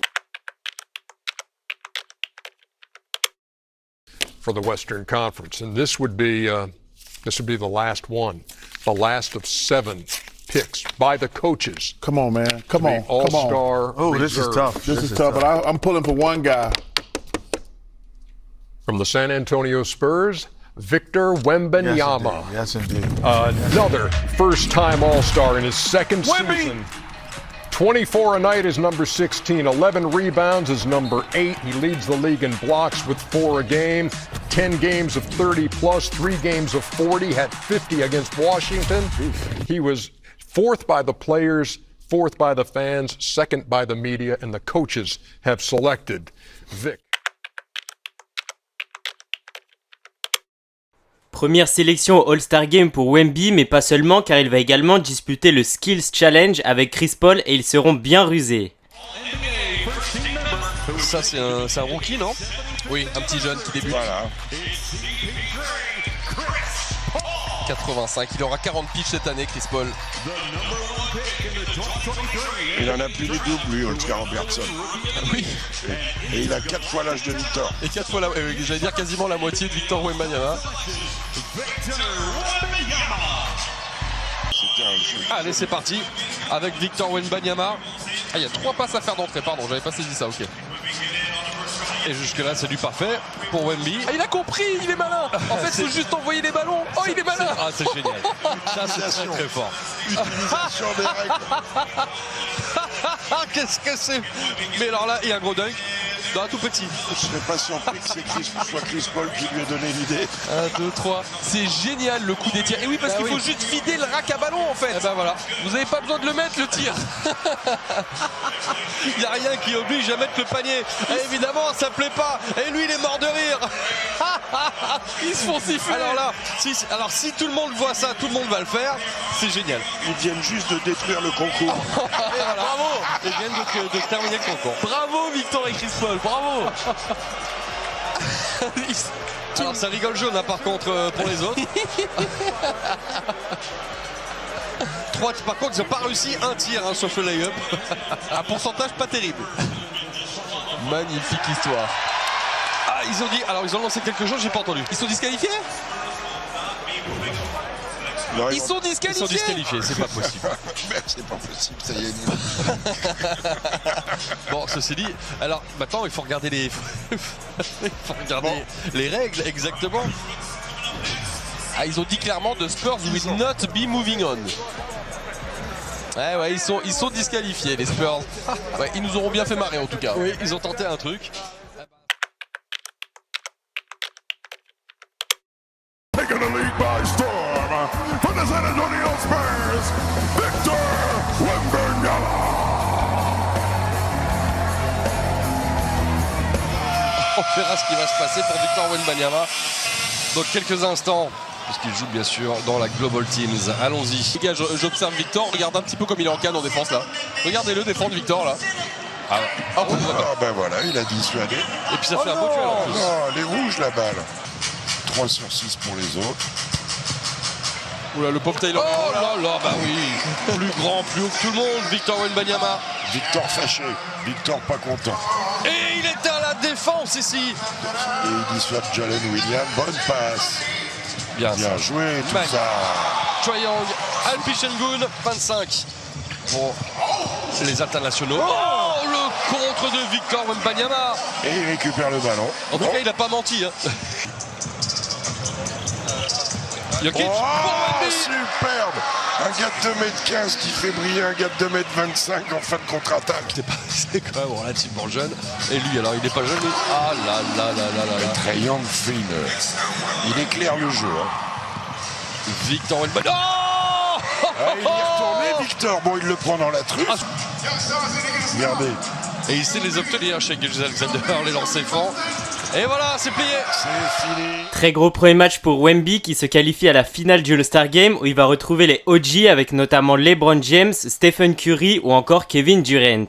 For the Western Conference, and this would be the last one, the last of 7 picks by the coaches. Come on, man. Come on. All-star. Oh, this is tough. This is tough. But I'm pulling for one guy. From the San Antonio Spurs, Victor Wembanyama. Yes, indeed. Another first-time All-Star in his second season. 24 a night is number 16, 11 rebounds is number 8. He leads the league in blocks with 4 a game, 10 games of 30 plus, 3 games of 40, had 50 against Washington. He was 4th by the players, 4th by the fans, 2nd by the media, and the coaches have selected Vic. Première sélection au All-Star Game pour Wemby, mais pas seulement, car il va également disputer le Skills Challenge avec Chris Paul et ils seront bien rusés. Ça, c'est un rookie, non? Oui, un petit jeune qui débute. Voilà. 85, il aura 40 piges cette année, Chris Paul. Il en a plus du double, lui, Oscar Robertson. Oui. Et il a 4 fois l'âge de Victor. Et 4 fois, j'allais dire quasiment la moitié de Victor Wembanyama. Allez, c'est parti avec Victor Wembanyama. Ah, il y a 3 passes à faire d'entrée, pardon, j'avais pas saisi ça, ok. Et jusque-là, c'est du parfait pour Wemby. Ah, il a compris, il est malin. En fait, il faut juste envoyer les ballons. Oh, il est malin. Ah, c'est génial. Ça, c'est très, très fort. Utilisation des règles. Qu'est-ce que c'est? Mais alors là, il y a un gros dunk. Dans un tout petit. Je serais pas surpris que ce soit Chris Paul qui lui a donné l'idée. 1, 2, 3. C'est génial le coup des tirs. Et oui, parce qu'il faut juste vider le rack à ballon en fait. Et ben voilà. Vous n'avez pas besoin de le mettre le tir. Il n'y a rien qui oblige à mettre le panier. Et évidemment, ça plaît pas. Et lui, il est mort de rire. Ils se font siffler. Alors si tout le monde voit ça, tout le monde va le faire. C'est génial. Ils viennent juste de détruire le concours. Voilà. Bravo. Ils viennent de terminer le concours. Bravo Victor et Chris Paul. Bravo. Alors ça rigole jaune hein, par contre pour les autres. 3, par contre ils n'ont pas réussi un tir hein, sauf le lay-up. Un pourcentage pas terrible. Magnifique histoire. Ah ils ont dit, alors ils ont lancé quelque chose, j'ai pas entendu. Ils sont disqualifiés? Non, ils sont disqualifiés. Ils sont disqualifiés, c'est pas possible. C'est pas possible, ça y est. Bon, ceci dit, alors maintenant il faut regarder les, les règles exactement. Ah, ils ont dit clairement the Spurs will not be moving on. Ouais, ils sont disqualifiés les Spurs. Ouais, ils nous auront bien fait marrer en tout cas. Oui, ils ont tenté un truc. Taking the lead by storm from the San Antonio Spurs, Victor Wembanyama. On verra ce qui va se passer pour Victor Wembanyama dans quelques instants, puisqu'il joue bien sûr dans la Global Teams. Allons-y. Les gars, j'observe Victor, regarde un petit peu comme il est en canne en défense là. Regardez-le défendre Victor là. Ah, Ben voilà, il a dissuadé. Et puis ça fait un beau duel en plus. Non, les rouges la balle. 3 sur 6 pour les autres. Oula, le pauvre Taylor. Oh là là, bah oui. Plus grand, plus haut que tout le monde, Victor Wembanyama. Victor fâché, Victor pas content. Et il était à la défense ici. Et il dissuade Jalen Williams. Bonne passe. Bien joué, tout ça. Trae Young Alpi Sengun, 25 pour les internationaux. Oh, le contre de Victor Wembanyama. Et il récupère le ballon. En tout cas, il n'a pas menti. Hein. Jokic, superbe. Un gars de 2m15 qui fait briller un gars de 2m25 en fin de contre-attaque. C'est quand même relativement jeune. Et lui, alors, il n'est pas jeune. Mais... Ah là là là là là là. Trae Young fait il éclaire le jeu. Hein. Victor Wembanyama. Oh il est retourné, Victor. Bon, il le prend dans la truffe. Regardez. Et il sait les obtenir chez Gilles Alexander, les lancers francs. Et voilà, c'est plié. C'est fini. Très gros premier match pour Wemby qui se qualifie à la finale du All-Star Game où il va retrouver les OG avec notamment LeBron James, Stephen Curry ou encore Kevin Durant. Le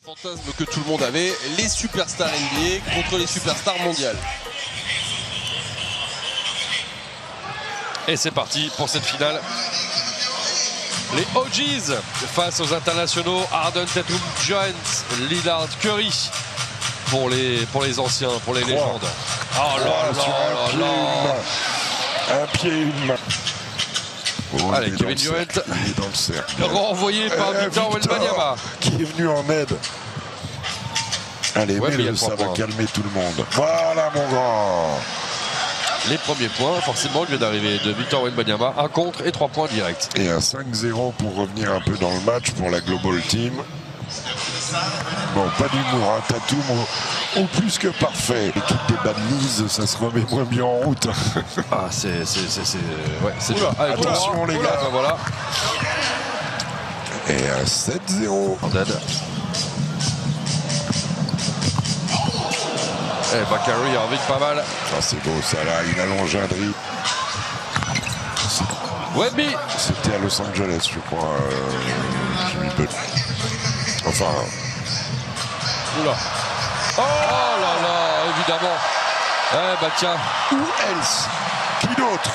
fantasme que tout le monde avait, les superstars NBA contre les superstars mondiales. Et c'est parti pour cette finale. Les OGs face aux internationaux Harden, Tatum, Jones, Lillard, Curry pour les anciens, pour les légendes. Oh là là là. Un pied, une main. Oh, allez, Kevin Durant. Il est dans le cercle. Renvoyé par Victor Wembanyama. Qui est venu en aide. Allez, ça va calmer tout le monde. Voilà mon grand. Les premiers points, forcément, il vient d'arriver de Victor Wembanyama, un contre et 3 points directs. Et un 5-0 pour revenir un peu dans le match pour la Global Team. Bon, pas d'humour, hein. Tatum au plus que parfait. L'équipe des Bad News, ça se remet moins bien en route. Ah, c'est dur. Attention les gars. Voilà. Et un 7-0. Et Bakary en vite pas mal. Ah, c'est beau ça là, il allonge un dribble. Wemby. C'était à Los Angeles, je crois. Enfin. Oula. Oh là là, évidemment. Eh bah tiens. Où else? Qui d'autre?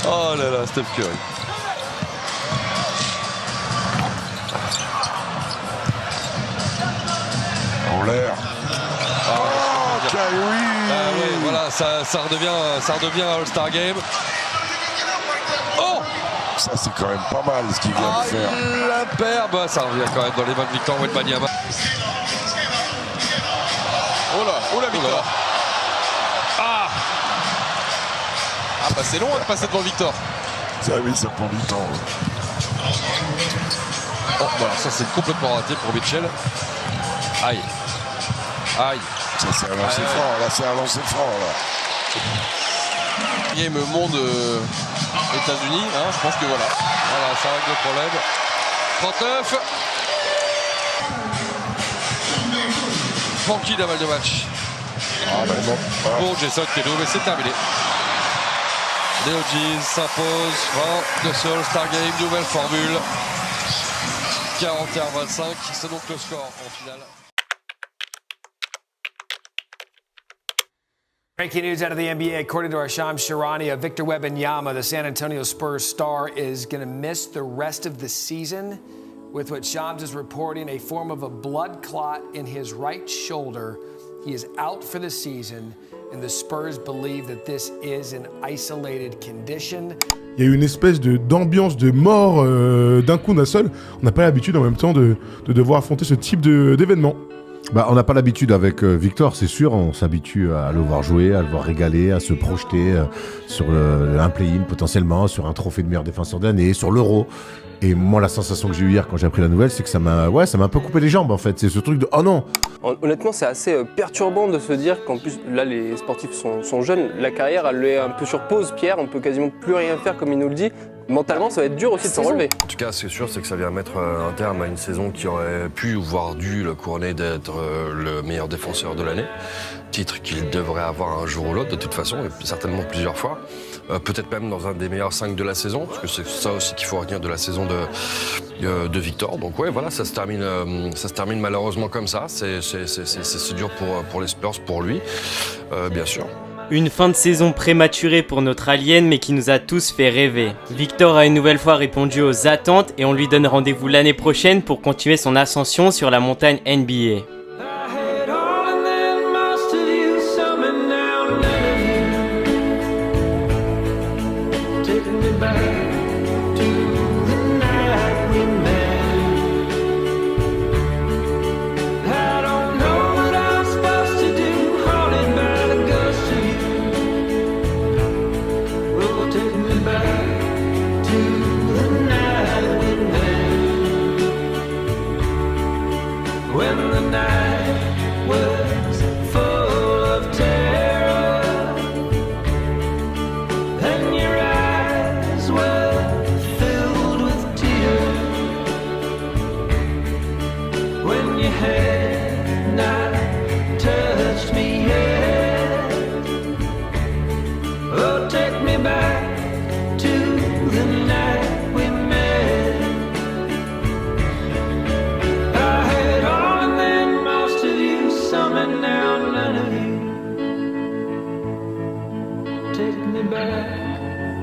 Oh là là, Steph Curry. En l'air. Oui, voilà, ça redevient un All-Star Game. Oh! Ça c'est quand même pas mal ce qu'il vient de faire. L'imperbe, ça revient quand même dans les mains de Victor Wembanyama. Oh là, Victor. Ah bah c'est long de passer devant Victor. Ça oui, ça prend du temps. Oh, voilà, ça c'est complètement raté pour Mitchell. Aïe. Ça c'est un lancer franc, là c'est un lancer franc là. Game monde États-Unis, hein, je pense que voilà. Voilà, ça règle le problème. 39. Francky la balle de match. Pour Jason Tatum, mais c'est terminé. Les OGs s'imposent de ce All-Star Game, nouvelle formule. 41-25, c'est donc le score en finale. Breaking news out of the NBA, according to our Shams Charania, Victor Wembanyama, the San Antonio Spurs star, is going to miss the rest of the season with what Shams is reporting, a form of a blood clot in his right shoulder. He is out for the season, and the Spurs believe that this is an isolated condition. Il y a eu une espèce d'ambiance de mort d'un coup d'un seul. On n'a pas l'habitude en même temps de devoir affronter ce type d'événement. Bah, on n'a pas l'habitude avec Victor, c'est sûr. On s'habitue à le voir jouer, à le voir régaler, à se projeter sur un play-in potentiellement, sur un trophée de meilleur défenseur de l'année, sur l'Euro. Et moi, la sensation que j'ai eue hier quand j'ai appris la nouvelle, c'est que ça m'a un peu coupé les jambes en fait. C'est ce truc de oh non. Honnêtement, c'est assez perturbant de se dire qu'en plus, là, les sportifs sont jeunes. La carrière, elle est un peu sur pause, Pierre. On peut quasiment plus rien faire comme il nous le dit. Mentalement, ça va être dur aussi de s'en relever. En tout cas, ce qui est sûr, c'est que ça vient mettre un terme à une saison qui aurait pu, voire dû, le couronner d'être le meilleur défenseur de l'année. Titre qu'il devrait avoir un jour ou l'autre, de toute façon, et certainement plusieurs fois. Peut-être même dans un des meilleurs 5 de la saison, parce que c'est ça aussi qu'il faut retenir de la saison de Victor. Donc ouais, voilà, ça se termine malheureusement comme ça. C'est dur pour les Spurs, pour lui, bien sûr. Une fin de saison prématurée pour notre alien mais qui nous a tous fait rêver. Victor a une nouvelle fois répondu aux attentes et on lui donne rendez-vous l'année prochaine pour continuer son ascension sur la montagne NBA. Taking me back to the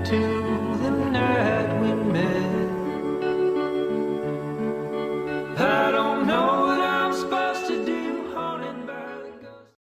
to the night we met. I don't